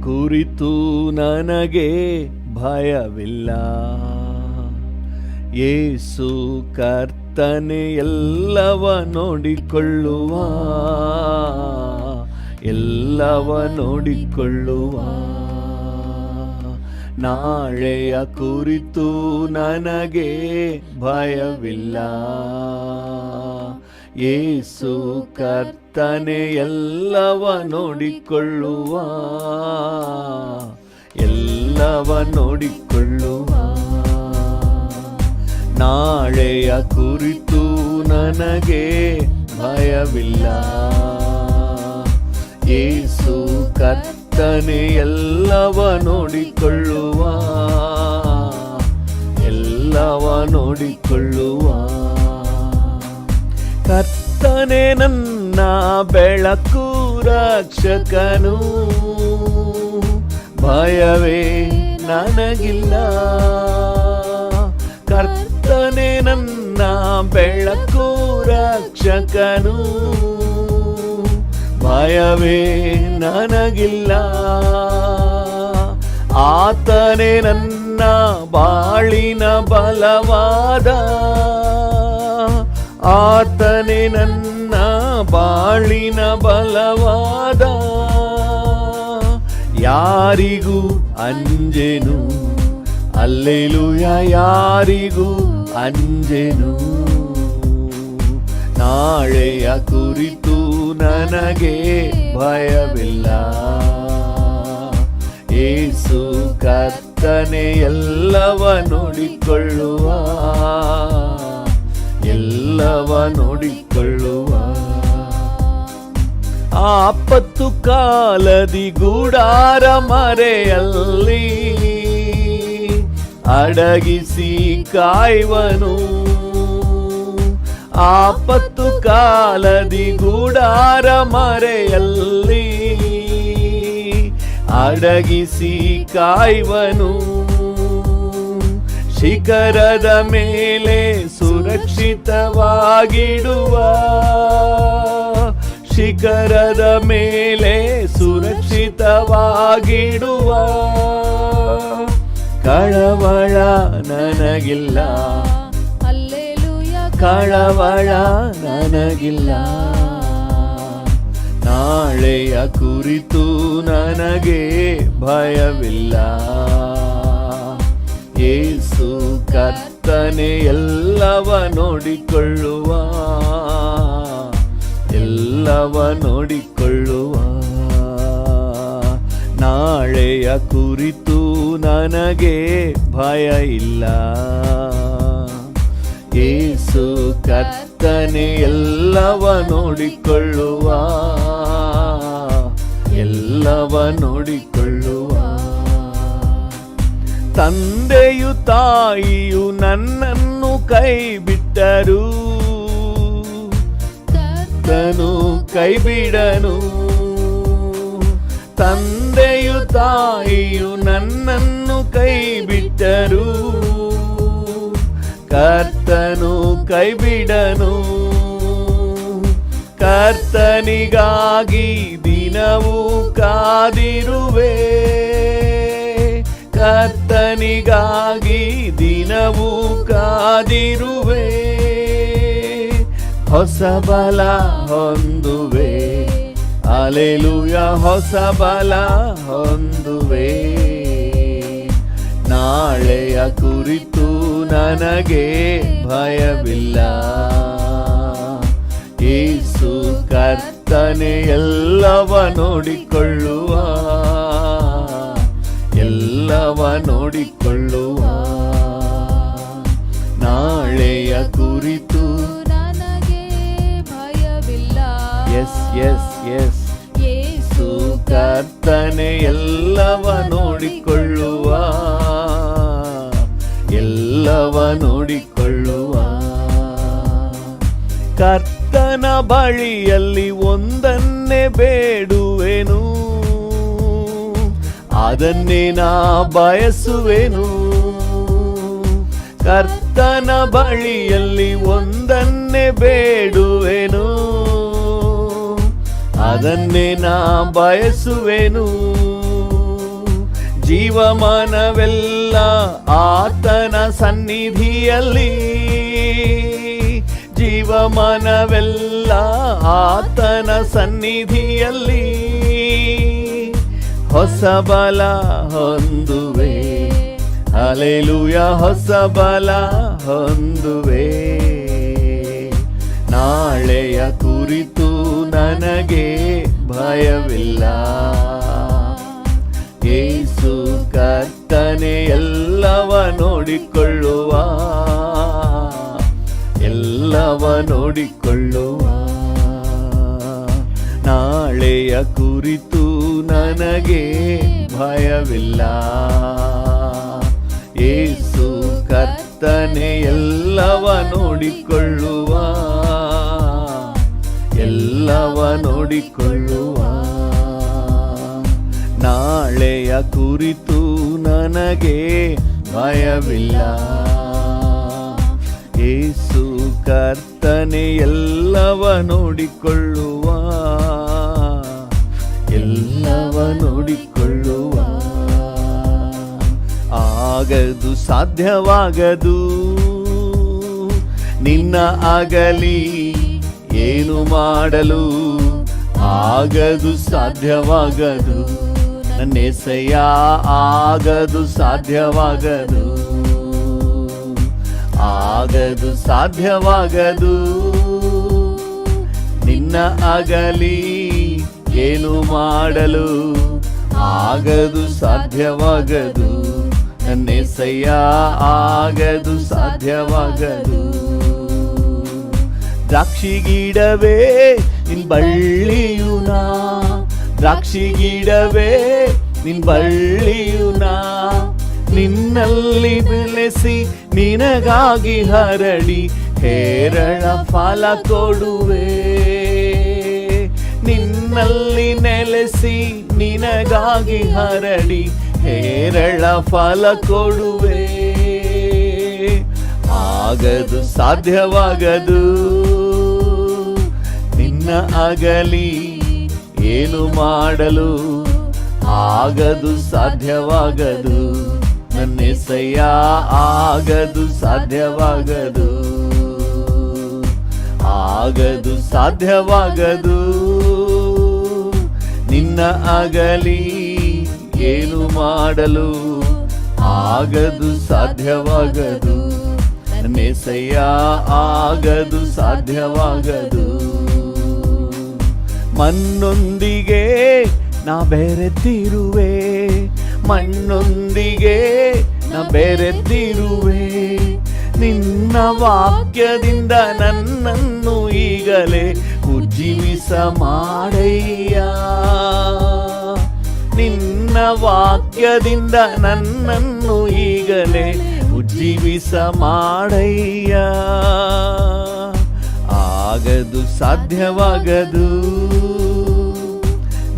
ಕುರಿತು ನನಗೆ ಭಯವಿಲ್ಲ. ಯೇಸು ಕರ್ತನೆ ಎಲ್ಲವ ನೋಡಿಕೊಳ್ಳುವ, ಎಲ್ಲವ ನೋಡಿಕೊಳ್ಳುವ. ನಾಳೆಯ ಕುರಿತು ನನಗೆ ಭಯವಿಲ್ಲ. ಯೇಸು ಕರ್ತನೆ ಎಲ್ಲವ ನೋಡಿಕೊಳ್ಳುವ, ಎಲ್ಲವ ನೋಡಿಕೊಳ್ಳುವ. ನಾಳೆಯ ಕುರಿತು ನನಗೆ ಭಯವಿಲ್ಲ. ಯೇಸು ಕರ್ತನೆ ಎಲ್ಲವ ನೋಡಿಕೊಳ್ಳುವ, ಎಲ್ಲವ ನೋಡಿಕೊಳ್ಳುವ. ಕರ್ತನೆ ನನ್ನ ಬೆಳಕು ರಕ್ಷಕನು, ಭಯವೇ ನನಗಿಲ್ಲ. ಕರ್ತನೆ ನನ್ನ ಬೆಳಕು ರಕ್ಷಕನು, ಭಯವೇ ನನಗಿಲ್ಲ. ಆತನೇ ನನ್ನ ಬಾಳಿನ ಬಲವಾದ, ಆತನೇ ನನ್ನ ಬಾಳಿನ ಬಲವಾದ. ಯಾರಿಗೂ ಅಂಜೆನು, ಹಲ್ಲೆಲೂಯ, ಯಾರಿಗೂ ಅಂಜೆನು. ನಾಳೆಯ ಕುರಿತು ನನಗೆ ಭಯವಿಲ್ಲ. ಯೇಸು ಕರ್ತನೆ ಎಲ್ಲವ ನೋಡಿಕೊಳ್ಳುವ, ಎಲ್ಲವ ನೋಡಿಕೊಳ್ಳುವ. ಆಪತ್ತು ಕಾಲದಿ ಗೂಡಾರ ಮರೆಯಲ್ಲಿ ಅಡಗಿಸಿ ಕಾಯುವನು. ಆಪತ್ತು ಕಾಲದಿ ಗೂಡಾರ ಮರೆಯಲ್ಲಿ ಅಡಗಿಸಿ ಕಾಯುವನು. ಶಿಖರದ ಮೇಲೆ ಸುರಕ್ಷಿತವಾಗಿಡುವ, ಶಿಖರದ ಮೇಲೆ ಸುರಕ್ಷಿತವಾಗಿಡುವ. ಕಳವಳ ನನಗಿಲ್ಲ, ಕಳವಳ ನನಗಿಲ್ಲ. ನಾಳೆಯ ಕುರಿತು ನನಗೆ ಭಯವಿಲ್ಲ. ಯೇಸು ಕರ್ತನೆ ಎಲ್ಲವ ನೋಡಿಕೊಳ್ಳುವ, ಎಲ್ಲವ ನೋಡಿಕೊಳ್ಳುವ. ನಾಳೆಯ ಕುರಿತು ನನಗೆ ಭಯ ಇಲ್ಲ. ಯೇಸು ಕರ್ತನೆ ಎಲ್ಲವ ನೋಡಿಕೊಳ್ಳುವ, ಎಲ್ಲವ ನೋಡಿಕೊಳ್ಳುವ. ತಂದೆಯು ತಾಯಿಯು ನನ್ನನ್ನು ಕೈ ಬಿಟ್ಟರು, ಕರ್ತನು ಕೈ ಬಿಡನು. ತಂದೆಯು ತಾಯಿಯು ನನ್ನನ್ನು ಕೈ ಬಿಟ್ಟರು, ಕರ್ತನು ಕೈ ಬಿಡನು. ಕರ್ತನಿಗಾಗಿ ದಿನವೂ ಕಾದಿರುವೆ, ಕರ್ತನಿಗಾಗಿ ದಿನವೂ ಕಾದಿರುವೆ. ಹೊಸ ಬಲ ಹೊಂದುವೆ, ಹಲ್ಲೆಲೂಯ, ಹೊಸ ಬಲ ಹೊಂದುವೆ. ನಾಳೆಯ ಕುರಿತು ನನಗೆ ಭಯವಿಲ್ಲ. ಯೇಸು ಕರ್ತನೆ ಎಲ್ಲವ ನೋಡಿಕೊಳ್ಳುವ, ಎಲ್ಲವ ನೋಡಿಕೊಳ್ಳುವ. ನಾಳೆಯ ಕುರಿತು ನನಗೆ ಭಯವಿಲ್ಲ. ಎಸ್ ಎಸ್ ಎಸ್ ಯೇಸು ಕರ್ತನೆ ಎಲ್ಲವ ನೋಡಿಕೊಳ್ಳುವ, ಎಲ್ಲವ ನೋಡಿಕೊಳ್ಳುವ. ಕರ್ತನ ಬಳಿಯಲ್ಲಿ ಒಂದನ್ನೇ ಬೇಡುವೆನು, ಅದನ್ನೇ ನಾ ಬಯಸುವೆನು. ಕರ್ತನ ಬಳಿಯಲ್ಲಿ ಒಂದನ್ನೇ ಬೇಡುವೆನು, ಅದನ್ನೇ ನಾ ಬಯಸುವೆನು. ಜೀವಮಾನವೆಲ್ಲ ಆತನ ಸನ್ನಿಧಿಯಲ್ಲಿ, ಜೀವಮಾನವೆಲ್ಲ ಆತನ ಸನ್ನಿಧಿಯಲ್ಲಿ ಹೊಸ ಬಲ ಹೊಂದುವೆ. ಹಲ್ಲೆಲೂಯ, ಹೊಸ ಬಲ ಹೊಂದುವೆ. ನಾಳೆಯ ಕುರಿತು ನನಗೆ ಭಯವಿಲ್ಲ. ಯೇಸು ಕರ್ತನೆ ಎಲ್ಲವ ನೋಡಿಕೊಳ್ಳುವ, ಎಲ್ಲವ ನೋಡಿಕೊಳ್ಳುವ. ನಾಳೆಯ ಕುರಿತು ನನಗೆ ಭಯವಿಲ್ಲ. ಯೇಸು ಕರ್ತನೆ ಎಲ್ಲವ ನೋಡಿಕೊಳ್ಳುವ, ಎಲ್ಲವ ನೋಡಿಕೊಳ್ಳುವ. ನಾಳೆಯ ಕುರಿತು ನನಗೆ ಭಯವಿಲ್ಲ. ಯೇಸು ಕರ್ತನೆ ಎಲ್ಲವ ನೋಡಿಕೊಳ್ಳುವ, ಎಲ್ಲವ ನೋಡಿಕೊಳ್ಳುವ. ಆಗದು ಸಾಧ್ಯವಾಗದು ನಿನ್ನ ಆಗಲಿ ಏನು ಮಾಡಲು, ಆಗದು ಸಾಧ್ಯವಾಗದು ನನ್ನೆಸೆಯ, ಆಗದು ಸಾಧ್ಯವಾಗದು, ಆಗದು ಸಾಧ್ಯವಾಗದು ನಿನ್ನ ಆಗಲಿ ಏನು ಮಾಡಲು, ಆಗದು ಸಾಧ್ಯವಾಗದು ನನ್ನೆಸೆಯ, ಆಗದು ಸಾಧ್ಯವಾಗದು. ದ್ರಾಕ್ಷಿ ಗಿಡವೇ ನಿನ್ ಬಳ್ಳಿಯುನಾ, ದ್ರಾಕ್ಷಿ ಗಿಡವೇ ನಿನ್ ಬಳ್ಳಿಯುನಾ, ನಿನ್ನಲ್ಲಿ ಬೆಳೆಸಿ ನಿನಗಾಗಿ ಹರಡಿ ಹೇರಳ ಫಲ ಕೊಡುವೆ. ನಿನ್ನಲ್ಲಿ ನೆಲೆಸಿ ನಿನಗಾಗಿ ಹರಡಿ ಹೇರಳ ಫಲ ಕೊಡುವೆ. ಆಗದು ಸಾಧ್ಯವಾಗದು ನಿನ್ನ ಆಗಲಿ ಏನು ಮಾಡಲು, ಆಗದು ಸಾಧ್ಯವಾಗದು ನನ್ನೆಸೆಯ, ಆಗದು ಸಾಧ್ಯವಾಗದು, ಆಗದು ಸಾಧ್ಯವಾಗದು ನಿನ್ನ ಆಗಲಿ ಏನು ಮಾಡಲು, ಆಗದು ಸಾಧ್ಯವಾಗದು ನನ್ನೆಸೆಯ, ಆಗದು ಸಾಧ್ಯವಾಗದು. ಮಣ್ಣೊಂದಿಗೆ ನಾ ಬೆರೆತಿರುವೆ, ಮಣ್ಣೊಂದಿಗೆ ನಾ ಬೆರೆತಿರುವೆ. ನಿನ್ನ ವಾಕ್ಯದಿಂದ ನನ್ನನ್ನು ಈಗಲೇ ಉಜ್ಜೀವಿಸ ಮಾಡಯ್ಯ. ನಿನ್ನ ವಾಕ್ಯದಿಂದ ನನ್ನನ್ನು ಈಗಲೇ ಉಜ್ಜೀವಿಸ ಮಾಡಯ್ಯ. ಆಗದು ಸಾಧ್ಯವಾಗದು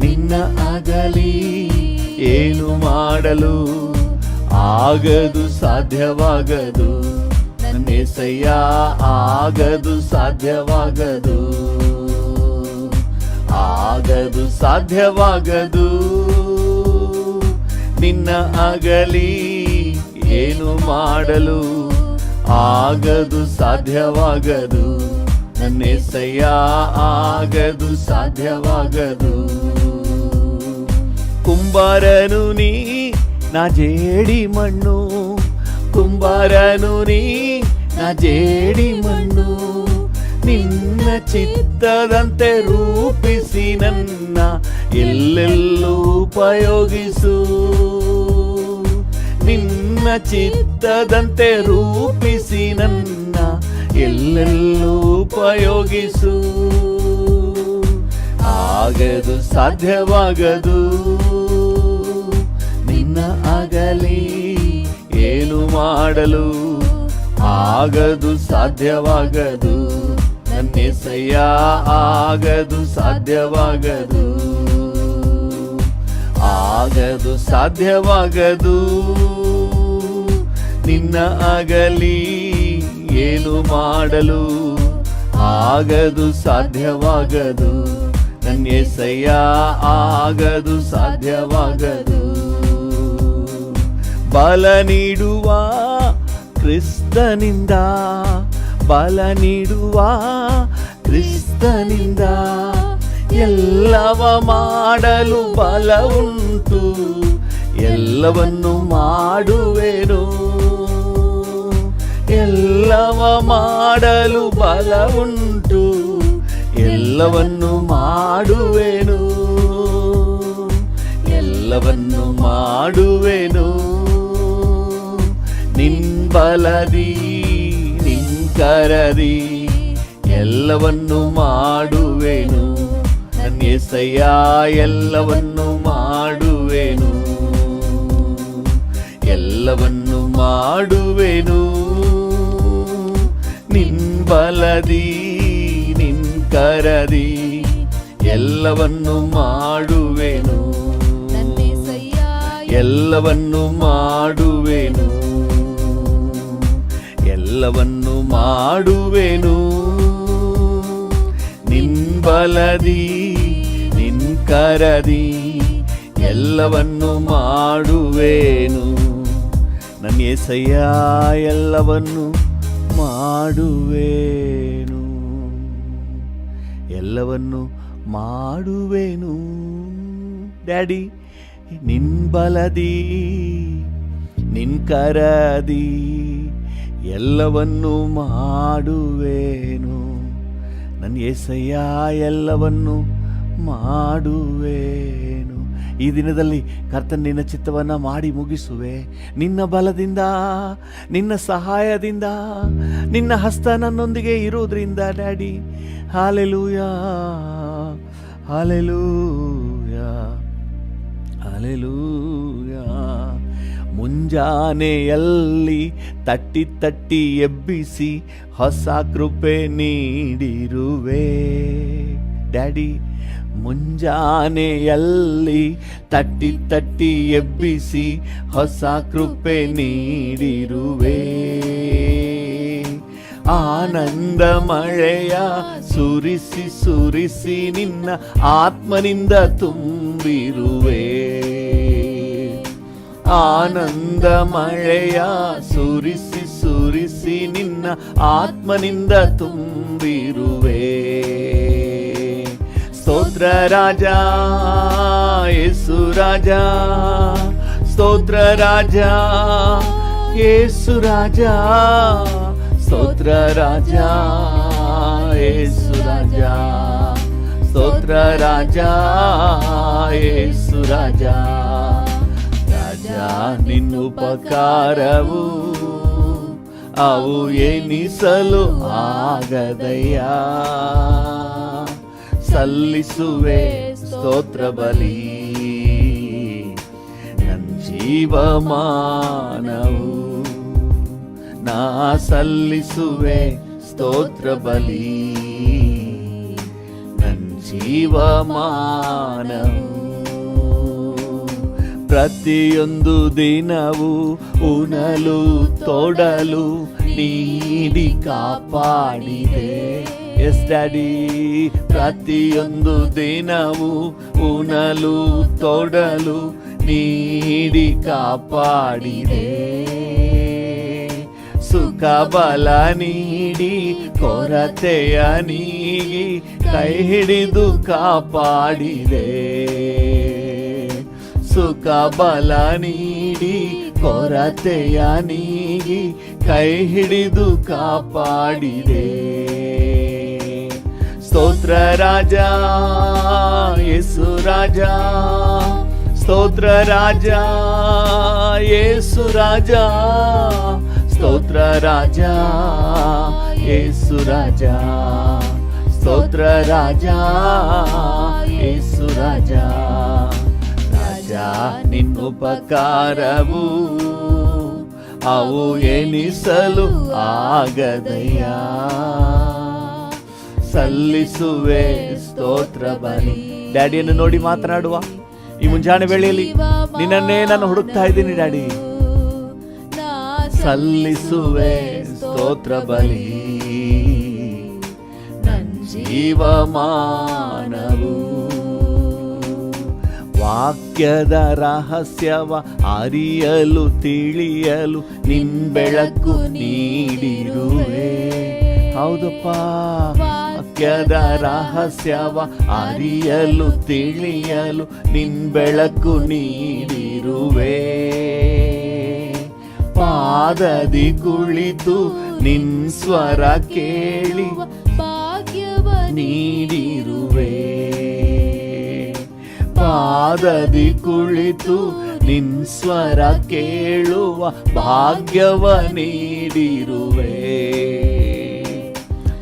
ನಿನ್ನ ಆಗಲಿ ಏನು ಮಾಡಲು, ಆಗದು ಸಾಧ್ಯವಾಗದು ನನ್ನೆಸೆಯ, ಆಗದು ಸಾಧ್ಯವಾಗದು, ಆಗದು ಸಾಧ್ಯವಾಗದು ನಿನ್ನ ಆಗಲಿ ಏನು ಮಾಡಲು, ಆಗದು ಸಾಧ್ಯವಾಗದು ನನ್ನೆಸೆಯ, ಆಗದು ಸಾಧ್ಯವಾಗದು. ಕುಂಬಾರನು ನೀ ನಾ ಜೇಡಿ ಮಣ್ಣು, ಕುಂಬಾರನು ನೀ ನಾ ಜೇಡಿ ಮಣ್ಣು. ನಿನ್ನ ಚಿತ್ತದಂತೆ ರೂಪಿಸಿ ನನ್ನ ಎಲ್ಲೆಲ್ಲೂ ಉಪಯೋಗಿಸು. ನಿನ್ನ ಚಿತ್ತದಂತೆ ರೂಪಿಸಿ ನನ್ನ ಎಲ್ಲೆಲ್ಲೂ ಉಪಯೋಗಿಸು. ಆಗದು ಸಾಧ್ಯವಾಗದು ನಿನ್ನ ಆಗಲಿ ಏನು ಮಾಡಲು, ಆಗದು ಸಾಧ್ಯವಾಗದು ನನ್ನೆಸೆಯ, ಆಗದು ಸಾಧ್ಯವಾಗದು, ಆಗದು ಸಾಧ್ಯವಾಗದು ನಿನ್ನ ಆಗಲಿ ಏನು ಮಾಡಲು, ಆಗದು ಸಾಧ್ಯವಾಗದು ನನ್ನೆಸೆಯ, ಆಗದು ಸಾಧ್ಯವಾಗದು, ಬಲ ನೀಡುವ ಕ್ರಿಸ್ತನಿಂದ, ಬಲ ನೀಡುವ ಕ್ರಿಸ್ತನಿಂದ ಎಲ್ಲವ ಮಾಡಲು ಬಲ ಉಂಟು, ಎಲ್ಲವನ್ನು ಮಾಡುವೆನು, ಎಲ್ಲವ ಮಾಡಲು ಬಲ ಉಂಟು, ಎಲ್ಲವನ್ನು ಮಾಡುವೆನು, ಎಲ್ಲವನ್ನು ಮಾಡುವೆನು. ನಿನ್ ಬಲದಿ ನಿನ್ ಕರದಿ ಎಲ್ಲವನ್ನು ಮಾಡುವೆನು, ನನ್ನ యేసయ్య ಎಲ್ಲವನ್ನು ಮಾಡುವೆನು, ಎಲ್ಲವನ್ನು ಮಾಡುವೆನು. ನಿನ್ ಬಲದಿ ನಿನ್ ಕರದಿ ಎಲ್ಲವನ್ನು ಮಾಡುವೆನು, ಎಲ್ಲವನ್ನು ಮಾಡುವೆನು, ಎಲ್ಲವನ್ನು ಮಾಡುವೆನು. ನಿನ್ ಬಲದಿ ನಿನ್ ಕರದಿ ಎಲ್ಲವನ್ನು ಮಾಡುವೆನು, ನನ್ನ యేసయ్య ಎಲ್ಲವನ್ನು ಮಾಡುವೆನು, ಎಲ್ಲವನ್ನು ಮಾಡುವೆನು. ಡ್ಯಾಡಿ ನಿನ್ ಬಲದಿ ನಿನ್ ಕರದಿ ಎಲ್ಲವನ್ನು ಮಾಡುವೆನು, ನನ್ನ యేసయ్య ಎಲ್ಲವನ್ನು ಮಾಡುವೆನು. ಈ ದಿನದಲ್ಲಿ ಕರ್ತನ ನಿನ್ನ ಚಿತ್ತವನ್ನು ಮಾಡಿ ಮುಗಿಸುವೆ. ನಿನ್ನ ಬಲದಿಂದ, ನಿನ್ನ ಸಹಾಯದಿಂದ, ನಿನ್ನ ಹಸ್ತ ನನ್ನೊಂದಿಗೆ ಇರುವುದರಿಂದ ಡ್ಯಾಡಿ. Hallelujah, hallelujah, hallelujah. ಮುಂಜಾನೆಯಲ್ಲಿ ತಟ್ಟಿ ತಟ್ಟಿ ಎಬ್ಬಿಸಿ ಹೊಸ ಕೃಪೆ ನೀಡಿರುವೆ ಡ್ಯಾಡಿ. ಮುಂಜಾನೆಯಲ್ಲಿ ತಟ್ಟಿ ತಟ್ಟಿ ಎಬ್ಬಿಸಿ ಹೊಸ ಕೃಪೆ ನೀಡಿರುವೆ. ಆನಂದ ಮಳೆಯ ಸುರಿಸಿ ಸುರಿಸಿ ನಿನ್ನ ಆತ್ಮನಿಂದ ತುಂಬಿರುವೆ. ಆನಂದ ಮಳೆಯ ಸುರಿಸಿ ಸುರಿಸಿ ನಿನ್ನ ಆತ್ಮನಿಂದ ತುಂಬಿರುವೆ. ಸ್ತೋತ್ರ ರಾಜ ಯೇಸು ರಾಜ, ಸ್ತೋತ್ರ ರಾಜ ಯೇಸು ರಾಜ, ಸ್ತೋತ್ರ ರಾಜ ಯೇಸು ರಾಜ, ಸ್ತೋತ್ರ ರಾಜ ಯೇಸು ರಾಜ. ರಾಜ ನಿನ್ನ ಉಪಕಾರವು ಅವು ಎನಿಸಲು ಆಗದಯ್ಯ. ಸಲ್ಲಿಸುವೆ ಸ್ತೋತ್ರ ಬಲಿ ನನ್ನ ಜೀವಮಾನವು. ನಾ ಸಲ್ಲಿಸುವೆ ಸ್ತೋತ್ರ ಬಲಿ ನನ್ನ ಜೀವಮಾನವು. ಪ್ರತಿಯೊಂದು ದಿನವೂ ಉಣಲು ತೊಡಲು ನೀಡಿ ಕಾಪಾಡಿದೆ. Yes daddy. ಪ್ರತಿಯೊಂದು ದಿನವೂ ಉಣಲು ತೊಡಲು ನೀಡಿ ಕಾಪಾಡಿದೆ. ಸುಖ ಬಲ ನೀಡಿ ಕೊರತೆಯ ನೀಗಿ ಕೈ ಹಿಡಿದು ಕಾಪಾಡಿದೆ. ಸುಖ ಬಲ ನೀಡಿ ಕೊರತೆಯ ನೀಗಿ ಕೈ ಹಿಡಿದು ಕಾಪಾಡಿದೆ. ಸ್ತೋತ್ರ ರಾಜ ಯೇಸು ರಾಜ, ಸ್ತೋತ್ರ ರಾಜ ಯೇಸು ರಾಜ, ಸ್ತೋತ್ರ ರಾಜ ಯೇಸು ರಾಜ, ಸ್ತೋತ್ರ ರಾಜ ಯೇಸು ರಾಜ. ರಾಜ ನಿನ್ನ ಉಪಕಾರವು ಅವು ಎನಿಸಲು ಆಗದಯ್ಯ. ಸಲ್ಲಿಸುವೆ ಸ್ತೋತ್ರ ಬಲಿ. ಡ್ಯಾಡಿಯನ್ನು ನೋಡಿ ಮಾತನಾಡುವ ಈ ಮುಂಜಾನೆ ವೇಳೆಯಲ್ಲಿ ನಿನ್ನನ್ನೇ ನಾನು ಹುಡುಕ್ತಾ ಇದ್ದೀನಿ ಡ್ಯಾಡಿ. ಸಲ್ಲಿಸುವೆ ಸ್ತೋತ್ರ ಬಲಿ ನನ್ನ ಜೀವಮಾನವು. ವಾಕ್ ವಾಕ್ಯದ ರಹಸ್ಯವ ಅರಿಯಲು ತಿಳಿಯಲು ನಿನ್ ಬೆಳಕು ನೀಡಿರುವೆ. ಹೌದಪ್ಪ, ವಾಕ್ಯದ ರಹಸ್ಯವ ಅರಿಯಲು ತಿಳಿಯಲು ನಿನ್ ಬೆಳಕು ನೀಡಿರುವೆ. ಪಾದದಿ ಕುಳಿತು ನಿನ್ ಸ್ವರ ಕೇಳುವ ಭಾಗ್ಯವ ನೀಡಿರುವೆ. ಪಾದದಿ ಕುಳಿತು ನಿನ್ ಸ್ವರ ಕೇಳುವ ಭಾಗ್ಯವ ನೀಡಿರುವೆ.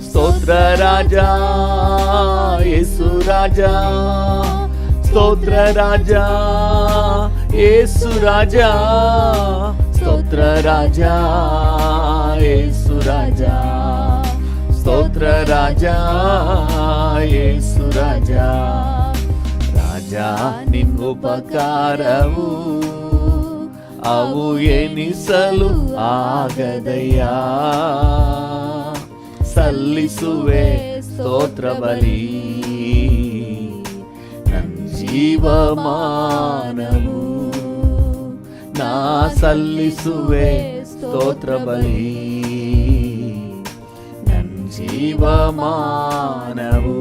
ಸ್ತೋತ್ರ ರಾಜ ಯೇಸು ರಾಜ, ಸ್ತೋತ್ರ ರಾಜ ಯೇಸು ರಾಜ, ಸ್ತೋತ್ರ ರಾಜ ಯೇಸು ರಾಜ, ಸ್ತೋತ್ರ ರಾಜ ಯೇಸು ರಾಜ. ರಾಜ ನಿನ್ ಉಪಕಾರವು ಅವು ಎನಿಸಲು ಆಗದಯ್ಯ. ಸಲ್ಲಿಸುವೆ ಸ್ತೋತ್ರ ಬಲಿ ನನ್ ಜೀವಮಾನವು. ನಾ ಸಲ್ಲಿಸುವೆ ಸ್ತೋತ್ರ ಬಲಿ ನನ್ ಜೀವಮಾನವು.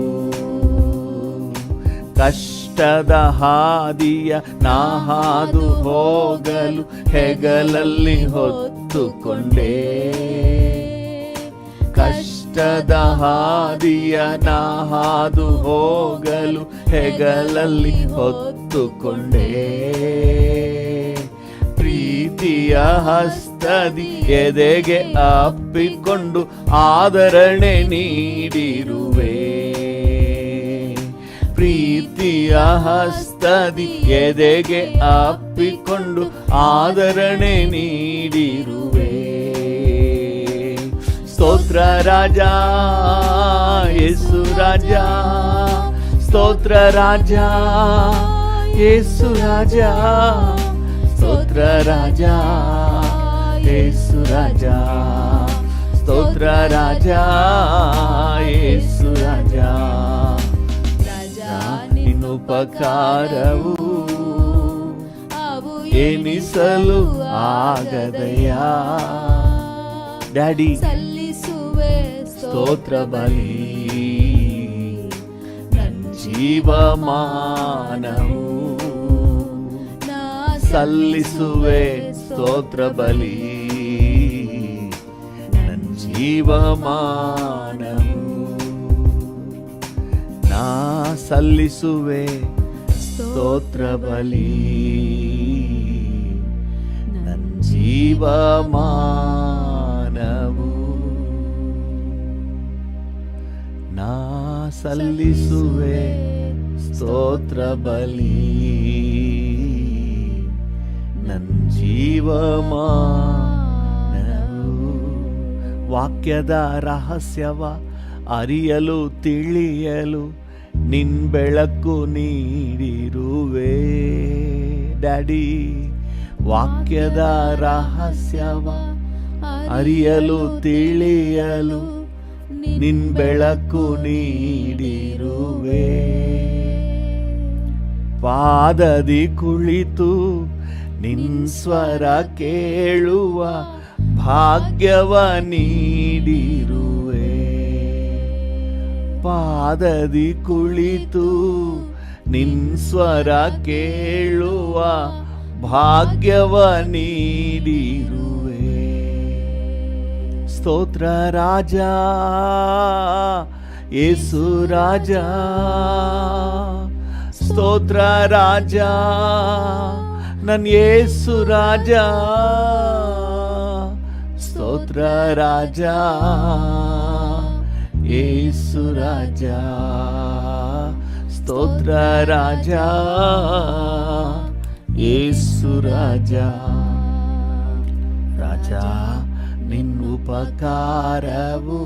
ಕಷ್ಟದ ಹಾದಿಯ ನಾ ಹಾದು ಹೋಗಲು ಹೆಗಲಲ್ಲಿ ಹೊತ್ತುಕೊಂಡೆ. ಕಷ್ಟದ ಹಾದಿಯ ನಾ ಹಾದು ಹೋಗಲು ಹೆಗಲಲ್ಲಿ ಹೊತ್ತುಕೊಂಡೆ. ಪ್ರೀತಿಯ ಹಸ್ತದಿ ಎದೆಗೆ ಅಪ್ಪಿಕೊಂಡು ಆದರಣೆ ನೀಡಿರುವೆ. ಪ್ರೀತಿಯ ಹಸ್ತದಿ ಎದೆಗೆ ಅಪ್ಪಿಕೊಂಡು ಆದರಣೆ ನೀಡಿರುವೆ. ಸ್ತೋತ್ರ ರಾಜ ಯೇಸು ರಾಜ, ಸ್ತೋತ್ರ ರಾಜ ಯೇಸು ರಾಜ, ಸ್ತೋತ್ರ ರಾಜ ಯೇಸು ರಾಜ, ಸ್ತೋತ್ರ ರಾಜ ಯೇಸು ರಾಜ. ನಿನ್ನ ಉಪಕಾರವು ಅವು ಎನಿಸಲು ಆಗದಯ್ಯ. ಡ್ಯಾಡಿ ಸಲ್ಲಿಸುವೆ ಸ್ತೋತ್ರ ಬಲಿ ನನ್ ಜೀವಮಾನವು. ನಾ ಸಲ್ಲಿಸುವೆ ಸ್ತೋತ್ರ ಬಲಿ ನನ್ ಜೀವಮಾನವು. ನಾ ಸಲ್ಲಿಸುವೆ ಸ್ತೋತ್ರ ಬಲಿ ನನ್ ಜೀವಮಾನವು. ನಾ ಸಲ್ಲಿಸುವೆ ಸ್ತೋತ್ರ ಬಲಿ ನನ್ ಜೀವಮಾನವು. ವಾಕ್ಯದ ರಹಸ್ಯವ ಅರಿಯಲು ತಿಳಿಯಲು ನಿನ್ ಬೆಳಕು ನೀಡಿರುವೆ. ಡ್ಯಾಡಿ, ವಾಕ್ಯದ ರಹಸ್ಯವ ಅರಿಯಲು ತಿಳಿಯಲು ನಿನ್ ಬೆಳಕು ನೀಡಿರುವೆ. ಪಾದದಿ ಕುಳಿತು ನಿನ್ ಸ್ವರ ಕೇಳುವ ಭಾಗ್ಯವ ನೀಡಿರುವೆ. ಪಾದದಿ ಕುಳಿತು ನಿನ್ ಸ್ವರ ಕೇಳುವ ಭಾಗ್ಯವ ನೀಡಿರುವೆ. ಸ್ತೋತ್ರ ರಾಜ ಯೇಸು ರಾಜ, ಸ್ತೋತ್ರ ರಾಜ ನನ್ ಯೇಸು ರಾಜ, ಸ್ತೋತ್ರ ರಾಜ ಯೇಸು ರಾಜ, ಸ್ತೋತ್ರ ರಾಜ ಯೇಸು ರಾಜ. ರಾಜ ನಿನ್ ಉಪಕಾರವು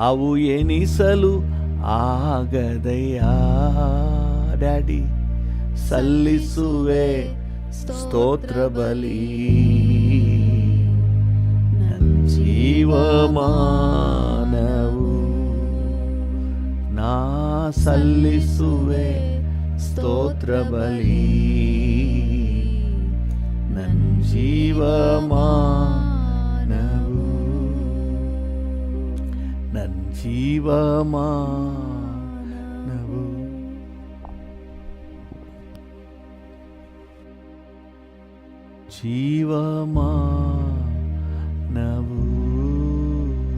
ಅವು ಎನಿಸಲು ಆಗದಯ್ಯ. ಡ್ಯಾಡಿ, ಸಲ್ಲಿಸುವೆ ಸ್ತೋತ್ರ ಬಲಿ ನನ್ ಜೀವಮಾನವು. ನಾ ಸಲ್ಲಿಸುವೆ ಸ್ತೋತ್ರ ಬಲಿ ನನ್ ಜೀವಮಾನವು ನನ್ ಜೀವಮಾನವು ಜೀವಮಾನವು.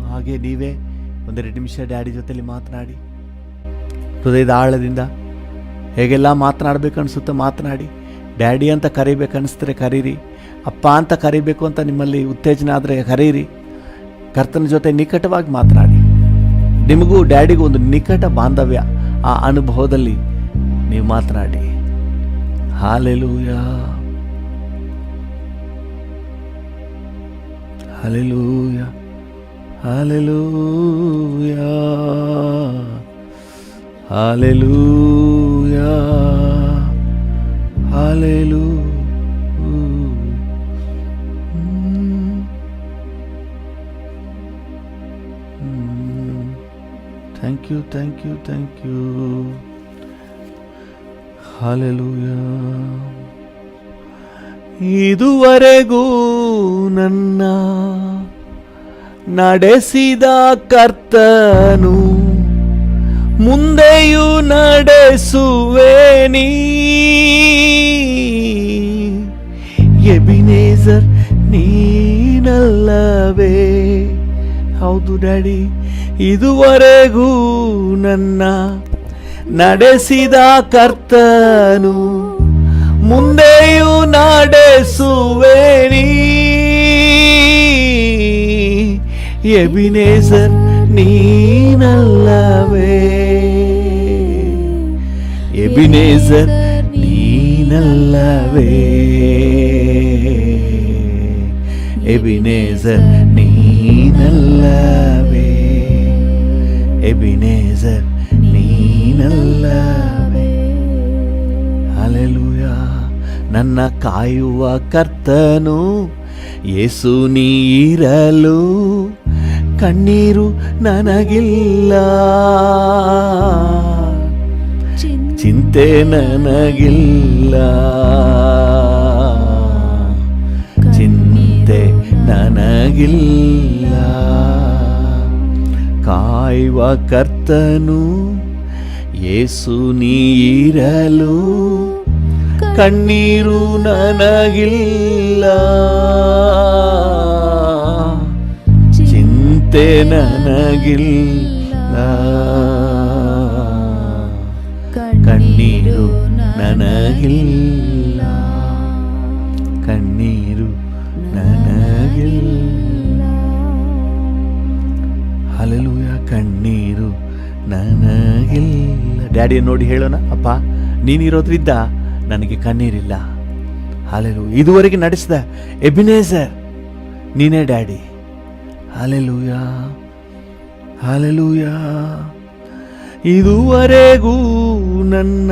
ಹಾಗೆ ನೀವೇ ಒಂದೆರಡು ನಿಮಿಷ ಡ್ಯಾಡಿ ಜೊತೆಲಿ ಮಾತನಾಡಿ, ಹೃದಯದ ಆಳದಿಂದ ಹೇಗೆಲ್ಲ ಮಾತನಾಡಬೇಕು ಅನಿಸುತ್ತೆ ಮಾತನಾಡಿ. ಡ್ಯಾಡಿ ಅಂತ ಕರಿಬೇಕು ಅನಿಸಿದ್ರೆ ಕರೀರಿ, ಅಪ್ಪ ಅಂತ ಕರಿಬೇಕು ಅಂತ ನಿಮ್ಮಲ್ಲಿ ಉತ್ತೇಜನ ಆದರೆ ಕರೀರಿ. ಕರ್ತನ ಜೊತೆ ನಿಕಟವಾಗಿ ಮಾತನಾಡಿ. ನಿಮಗೂ ಡ್ಯಾಡಿಗೂ ಒಂದು ನಿಕಟ ಬಾಂಧವ್ಯ, ಆ ಅನುಭವದಲ್ಲಿ ನೀವು ಮಾತನಾಡಿ. Hallelujah, hallelujah, hallelujah, hallelujah, hallelujah. Thank you, thank you, thank you. Hallelujah. ಇದುವರೆಗೂ ನನ್ನ ನಡೆಸಿದ ಕರ್ತನು ಮುಂದೆಯೂ ನಡೆಸುವೇನಿ. ಎಬಿನೇಜರ್ ನೀನಲ್ಲವೇ? ಹೌದು ಡ್ಯಾಡಿ, ಇದುವರೆಗೂ ನನ್ನ ನಡೆಸಿದ ಕರ್ತನು ಮುಂದೆಯೂ ನಡೆಸುವೇನಿ. ಎಬಿನೇಜರ್ ನೀನಲ್ಲವೇ? ಎಬಿನೇಜರ್ ನೀನಲ್ಲವೇ? ಎಬಿನೇಜರ್ ನೀನಲ್ಲವೇ? ಎಬಿನೇಜರ್ ನೀನಲ್ಲವೇ? ಹಲ್ಲೆಲೂಯಾ. ನನ್ನ ಕಾಯುವ ಕರ್ತನು ಯೇಸು ನೀರಲು ಕಣ್ಣೀರು ನನಗಿಲ್ಲ, ಚಿಂತೆ ನನಗಿಲ್ಲ, ಚಿಂತೆ ನನಗಿಲ್ಲ. ಕಾಯುವ ಕರ್ತನು ಯೇಸು ನೀರಲು ಕಣ್ಣೀರು ನನಗಿಲ್ಲ, ಚಿಂತೆ ನನಗಿಲ್ಲ, ಕಣ್ಣೀರು ನನಗಿಲ್ಲ, ಕಣ್ಣೀರು ನನಗಿಲ್ಲ. ಹಲ್ಲೆಲೂಯಾ. ಕಣ್ಣೀರು ನನಗಿಲ್ಲ. ಡ್ಯಾಡಿಯ ನೋಡಿ ಹೇಳೋಣ, ಅಪ್ಪ ನೀನಿರೋದ್ರಿಂದ ನನಗೆ ಕಣ್ಣೀರಿಲ್ಲ. ಹಲ್ಲೆಲೂಯಾ. ಇದುವರೆಗೆ ನಡೆಸಿದ ಎಬಿನೇಜರ್ ನೀನೇ ಡ್ಯಾಡಿ. Hallelujah, hallelujah. ಇದುವರೆಗೂ ನನ್ನ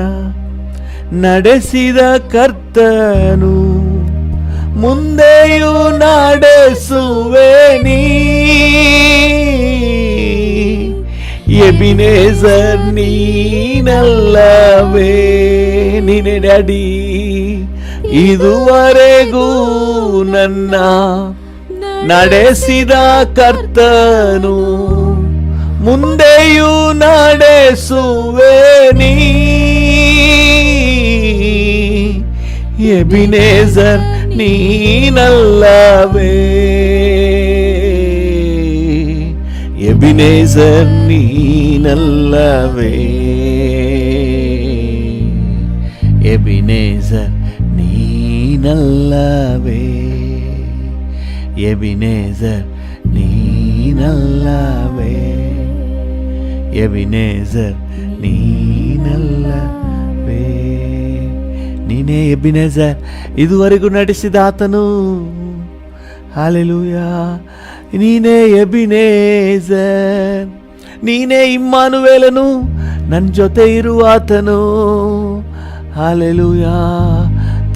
ನಡೆಸಿದ ಕರ್ತನು ಮುಂದೆಯೂ ನಡೆಸುವೇನಿ. ಎಬಿನೇಜರ್ ನೀನಲ್ಲವೇ? ನೀನೇ ಡ್ಯಾಡಿ. ಇದುವರೆಗೂ ನನ್ನ ನಡೆಸಿದ ಕರ್ತನು ಮುಂದೆಯೂ ನಡೆಸುವೇನಿ. ಎಬಿನೇಜರ್ ನೀನಲ್ಲವೇ? ಎಬಿನೇಜರ್ ನೀನಲ್ಲವೇ? ಎಬಿನೇಜರ್ ನೀನಲ್ಲವೇ? ಎಬಿನೇಜರ್ ನೀನಲ್ಲವೇ? ಎಬಿನೇಜರ್ ನೀನಲ್ಲವೇ? ನೀನೇ ಎಬಿನೇಜರ್ ಇದುವರೆಗೂ ನಡೆಸಿದ ಆತನು. ಹಲ್ಲೆಲೂಯಾ. ನೀನೇ ಎಬಿನೇಜರ್, ನೀನೇ ಇಮ್ಮಾನುವೇಲನು, ನನ್ನ ಜೊತೆ ಇರುವ ಆತನು. Hallelujah.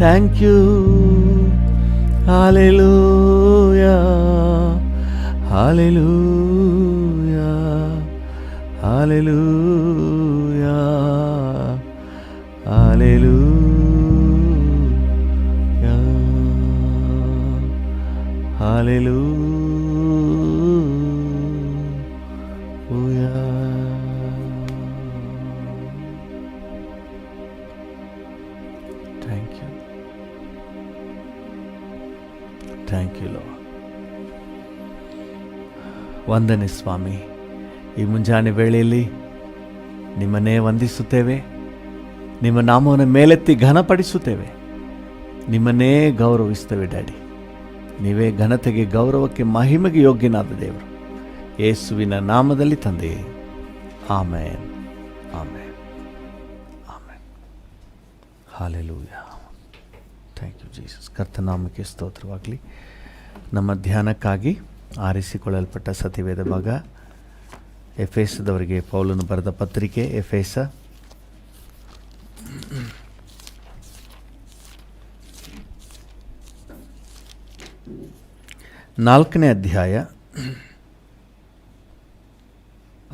Thank you. Hallelujah, hallelujah, hallelujah, hallelujah. Hallelujah. Hallelujah. Thank you. Thank you, Lord. ವಂದನೆ ಸ್ವಾಮಿ. ಈ ಮುಂಜಾನೆ ವೇಳೆಯಲ್ಲಿ ನಿಮ್ಮನ್ನೇ ವಂದಿಸುತ್ತೇವೆ, ನಿಮ್ಮ ನಾಮವನ್ನು ಮೇಲೆತ್ತಿ ಘನಪಡಿಸುತ್ತೇವೆ, ನಿಮ್ಮನ್ನೇ ಗೌರವಿಸುತ್ತೇವೆ ಡ್ಯಾಡಿ. ನೀವೇ ಘನತೆಗೆ, ಗೌರವಕ್ಕೆ, ಮಹಿಮೆಗೆ ಯೋಗ್ಯನಾದ ದೇವರು. ಯೇಸುವಿನ ನಾಮದಲ್ಲಿ ತಂದೆ, amen, amen, amen. Hallelujah. Thank you Jesus. ಕರ್ತನಾಮಕ್ಕೆ ಸ್ತೋತ್ರವಾಗಲಿ. ನಮ್ಮ ಧ್ಯಾನಕ್ಕಾಗಿ ಆರಿಸಿಕೊಳ್ಳಲ್ಪಟ್ಟ ಸತ್ಯವೇದ ಭಾಗ ಎಫೆಸದವರಿಗೆ ಪೌಲನು ಬರೆದ ಪತ್ರಿಕೆ, ಎಫೆಸ 4ನೇ ಅಧ್ಯಾಯ,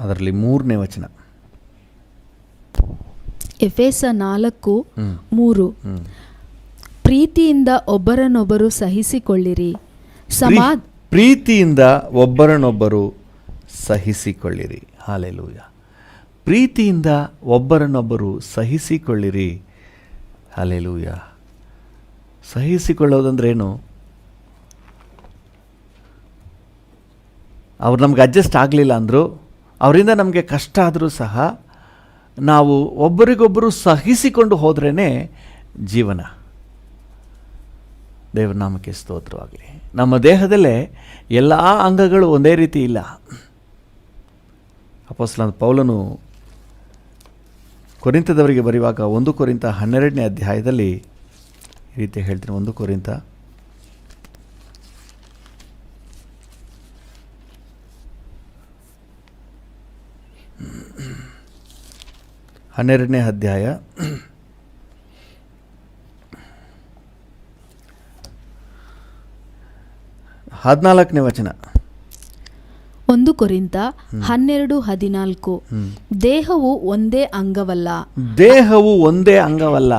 ಅದರಲ್ಲಿ 3ನೇ ವಚನ. ಎಫೆಸ 4:3. ಪ್ರೀತಿಯಿಂದ ಒಬ್ಬರನ್ನೊಬ್ಬರು ಸಹಿಸಿಕೊಳ್ಳಿರಿ, ಪ್ರೀತಿಯಿಂದ ಒಬ್ಬರನ್ನೊಬ್ಬರು ಸಹಿಸಿಕೊಳ್ಳಿರಿ. ಹಲ್ಲೆಲೂಯಾ. ಪ್ರೀತಿಯಿಂದ ಒಬ್ಬರನ್ನೊಬ್ಬರು ಸಹಿಸಿಕೊಳ್ಳಿರಿ. ಹಲ್ಲೆಲೂಯಾ. ಸಹಿಸಿಕೊಳ್ಳೋದಂದ್ರೇನು? ಅವ್ರು ನಮ್ಗೆ ಅಡ್ಜಸ್ಟ್ ಆಗಲಿಲ್ಲ ಅಂದರು, ಅವರಿಂದ ನಮಗೆ ಕಷ್ಟ ಆದರೂ ಸಹ ನಾವು ಒಬ್ಬರಿಗೊಬ್ಬರು ಸಹಿಸಿಕೊಂಡು ಹೋದ್ರೇ ಜೀವನ. ದೇವರ ನಾಮಕ್ಕೆ ಸ್ತೋತ್ರವಾಗಲಿ. ನಮ್ಮ ದೇಹದಲ್ಲೇ ಎಲ್ಲ ಅಂಗಗಳು ಒಂದೇ ರೀತಿ ಇಲ್ಲ. ಅಪೊಸ್ತಲನಾದ ಪೌಲನು ಕೊರಿಂಥದವರಿಗೆ ಬರೆಯುವಾಗ 1 ಕೊರಿಂಥ 12ನೇ ಅಧ್ಯಾಯದಲ್ಲಿ ಈ ರೀತಿ ಹೇಳ್ತೀನಿ. 1 ಕೊರಿಂಥ 12ನೇ ಅಧ್ಯಾಯ 14ನೇ ವಚನ. 1 ಕೊರಿಂಥ 12:14. ದೇಹವು ಒಂದೇ ಅಂಗವಲ್ಲ, ದೇಹವು ಒಂದೇ ಅಂಗವಲ್ಲ,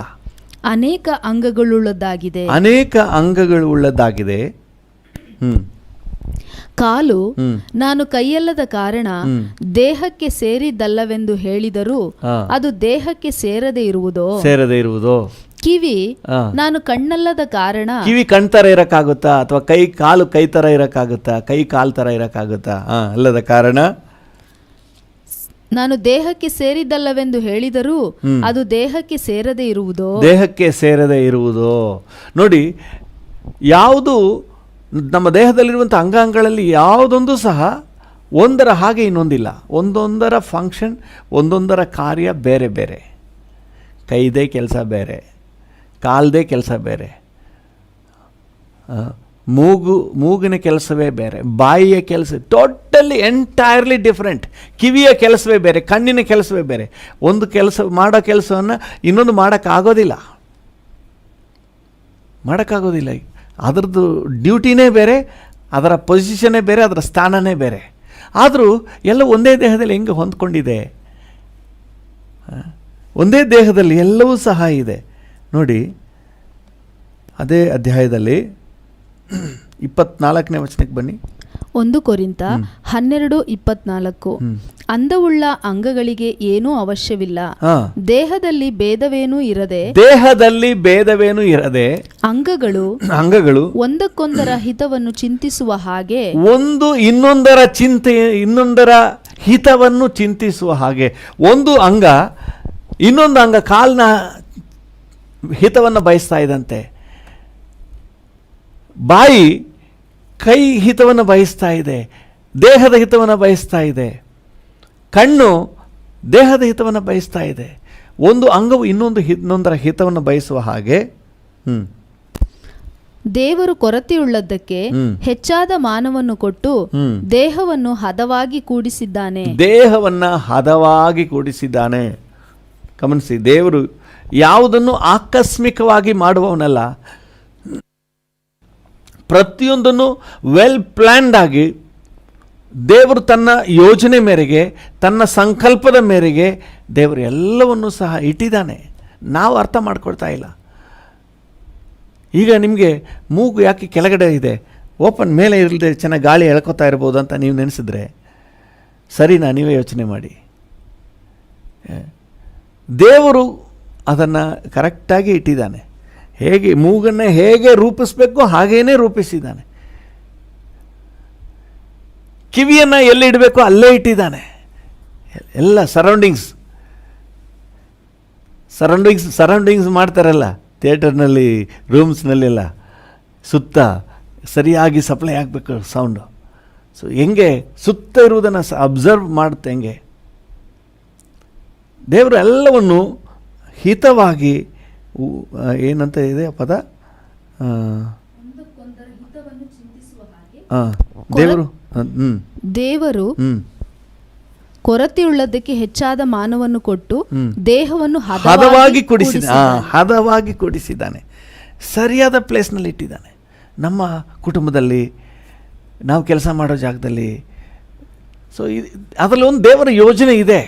ಅನೇಕ ಅಂಗಗಳುಳ್ಳದಾಗಿದೆ. ಅನೇಕ ಅಂಗಗಳುಳ್ಳದಾಗಿದೆ. ಕಾಲು ನಾನು ಕೈಯಲ್ಲದ ಕಾರಣ ದೇಹಕ್ಕೆ ಸೇರಿದ್ದಲ್ಲವೆಂದು ಹೇಳಿದರೂ ಅದು ದೇಹಕ್ಕೆ ಸೇರದೆ ಇರುವುದೋ? ಕಿವಿ ನಾನು ಕಣ್ಣಲ್ಲದ ಕಾರಣ, ಕಿವಿ ಕಣ್ ತರ ಇರಕ್ಕಾಗುತ್ತಾ? ಅಥವಾ ಕಾಲು ಕೈ ತರ ಇರಕ್ಕಾಗುತ್ತಾ? ಕೈ ಕಾಲ್ ತರ ಇರಕ್ಕಾಗುತ್ತಾ? ಅಲ್ಲದ ಕಾರಣ ನಾನು ದೇಹಕ್ಕೆ ಸೇರಿದ್ದಲ್ಲವೆಂದು ಹೇಳಿದರೂ ಅದು ದೇಹಕ್ಕೆ ಸೇರದೆ ಇರುವುದೋ? ದೇಹಕ್ಕೆ ಸೇರದೆ ಇರುವುದೋ? ನೋಡಿ, ಯಾವುದು ನಮ್ಮ ದೇಹದಲ್ಲಿರುವಂಥ ಅಂಗಾಂಗಗಳಲ್ಲಿ ಯಾವುದೊಂದು ಸಹ ಒಂದರ ಹಾಗೆ ಇನ್ನೊಂದಿಲ್ಲ. ಒಂದೊಂದರ ಫಂಕ್ಷನ್, ಒಂದೊಂದರ ಕಾರ್ಯ ಬೇರೆ ಬೇರೆ. ಕೈದೇ ಕೆಲಸ ಬೇರೆ, ಕಾಲ್ದೇ ಕೆಲಸ ಬೇರೆ, ಮೂಗಿನ ಕೆಲಸವೇ ಬೇರೆ, ಬಾಯಿಯ ಕೆಲಸ ಟೋಟಲಿ ಎಂಟೈರ್ಲಿ ಡಿಫ್ರೆಂಟ್. ಕಿವಿಯ ಕೆಲಸವೇ ಬೇರೆ, ಕಣ್ಣಿನ ಕೆಲಸವೇ ಬೇರೆ. ಒಂದು ಕೆಲಸ ಮಾಡೋ ಕೆಲಸವನ್ನು ಇನ್ನೊಂದು ಮಾಡೋಕ್ಕಾಗೋದಿಲ್ಲ. ಅದರದ್ದು ಡ್ಯೂಟಿನೇ ಬೇರೆ, ಅದರ ಪೊಸಿಷನ್ನೇ ಬೇರೆ, ಅದರ ಸ್ಥಾನನೇ ಬೇರೆ. ಆದರೂ ಎಲ್ಲ ಒಂದೇ ದೇಹದಲ್ಲಿ ಹೆಂಗೆ ಹೊಂದ್ಕೊಂಡಿದೆ? ಒಂದೇ ದೇಹದಲ್ಲಿ ಎಲ್ಲವೂ ಸಹ ಇದೆ. ನೋಡಿ, ಅದೇ ಅಧ್ಯಾಯದಲ್ಲಿ 24ನೇ ವಚನಕ್ಕೆ ಬನ್ನಿ. 1 ಕೊರಿಂಥ 12:24. ಅಂದವುಳ್ಳ ಅಂಗಗಳಿಗೆ ಏನೂ ಅವಶ್ಯವಿಲ್ಲ, ದೇಹದಲ್ಲಿ ಭೇದವೇನೂ ಇರದೆ ಅಂಗಗಳು ಒಂದಕ್ಕೊಂದರ ಹಿತವನ್ನು ಚಿಂತಿಸುವ ಹಾಗೆ, ಇನ್ನೊಂದರ ಹಿತವನ್ನು ಚಿಂತಿಸುವ ಹಾಗೆ. ಒಂದು ಅಂಗ ಇನ್ನೊಂದು ಅಂಗ ಕಾಲಿನ ಹಿತವನ್ನು ಬಯಸ್ತಾ ಇದ್ದಂತೆ, ಬಾಯಿ ಕೈ ಹಿತವನ್ನು ಬಯಸ್ತಾ ಇದೆ, ದೇಹದ ಹಿತವನ್ನು ಬಯಸ್ತಾ ಇದೆ, ಕಣ್ಣು ದೇಹದ ಹಿತವನ್ನು ಬಯಸ್ತಾ ಇದೆ. ಒಂದು ಅಂಗವು ಇನ್ನೊಂದರ ಹಿತವನ್ನು ಬಯಸುವ ಹಾಗೆ ದೇವರು ಕೊರತೆಯುಳ್ಳದ್ದಕ್ಕೆ ಹೆಚ್ಚಾದ ಮಾನವನ್ನು ಕೊಟ್ಟು ದೇಹವನ್ನು ಹದವಾಗಿ ಕೂಡಿಸಿದ್ದಾನೆ. ಗಮನಿಸಿ, ದೇವರು ಯಾವುದನ್ನು ಆಕಸ್ಮಿಕವಾಗಿ ಮಾಡುವವನಲ್ಲ. ಪ್ರತಿಯೊಂದನ್ನು ವೆಲ್ ಪ್ಲ್ಯಾನ್ಡ್ ಆಗಿ ದೇವರು ತನ್ನ ಯೋಜನೆ ಮೇರೆಗೆ, ತನ್ನ ಸಂಕಲ್ಪದ ಮೇರೆಗೆ ದೇವರು ಎಲ್ಲವನ್ನೂ ಸಹ ಇಟ್ಟಿದ್ದಾನೆ. ನಾವು ಅರ್ಥ ಮಾಡ್ಕೊಳ್ತಾ ಇಲ್ಲ. ಈಗ ನಿಮಗೆ ಮೂಗು ಯಾಕೆ ಕೆಳಗಡೆ ಇದೆ, ಓಪನ್ ಮೇಲೆ ಇರಲಿದೆ, ಚೆನ್ನಾಗಿ ಗಾಳಿ ಎಳ್ಕೊತಾ ಇರ್ಬೋದು ಅಂತ ನೀವು ನೆನೆಸಿದ್ರೆ ಸರಿನಾ? ನೀವೇ ಯೋಚನೆ ಮಾಡಿ. ದೇವರು ಅದನ್ನು ಕರೆಕ್ಟಾಗಿ ಇಟ್ಟಿದ್ದಾನೆ. ಹೇಗೆ ಮೂಗನ್ನು ಹೇಗೆ ರೂಪಿಸಬೇಕು ಹಾಗೇನೇ ರೂಪಿಸಿದ್ದಾನೆ. ಕಿವಿಯನ್ನು ಎಲ್ಲಿ ಇಡಬೇಕು ಅಲ್ಲೇ ಇಟ್ಟಿದ್ದಾನೆ. ಎಲ್ಲ ಸರೌಂಡಿಂಗ್ಸ್ ಮಾಡ್ತಾರಲ್ಲ ಥಿಯೇಟರ್ನಲ್ಲಿ, ರೂಮ್ಸ್ನಲ್ಲೆಲ್ಲ ಸುತ್ತ ಸರಿಯಾಗಿ ಸಪ್ಲೈ ಆಗಬೇಕು ಸೌಂಡು. ಸೊ ಹೆಂಗೆ ಸುತ್ತ ಇರುವುದನ್ನು ಅಬ್ಸರ್ವ್ ಮಾಡುತ್ತೆ. ಹೆಂಗೆ ದೇವರು ಎಲ್ಲವನ್ನು ಹಿತವಾಗಿ, ಏನಂತ ಇದೆ ಪದ, ದೇವರು ಕೊರತೆಯುಳ್ಳದಕ್ಕೆ ಹೆಚ್ಚಾದ ಮಾನವನ್ನು ಕೊಟ್ಟು ದೇಹವನ್ನು ಹದವಾಗಿ ಕೂಡಿಸಿದ್ದಾನೆ. ಸರಿಯಾದ ಪ್ಲೇಸ್ನಲ್ಲಿ ಇಟ್ಟಿದ್ದಾನೆ. ನಮ್ಮ ಕುಟುಂಬದಲ್ಲಿ, ನಾವು ಕೆಲಸ ಮಾಡೋ ಜಾಗದಲ್ಲಿ. ಸೊ ಅದರಲ್ಲಿ ಒಂದು ದೇವರ ಯೋಜನೆ ಇದೆ.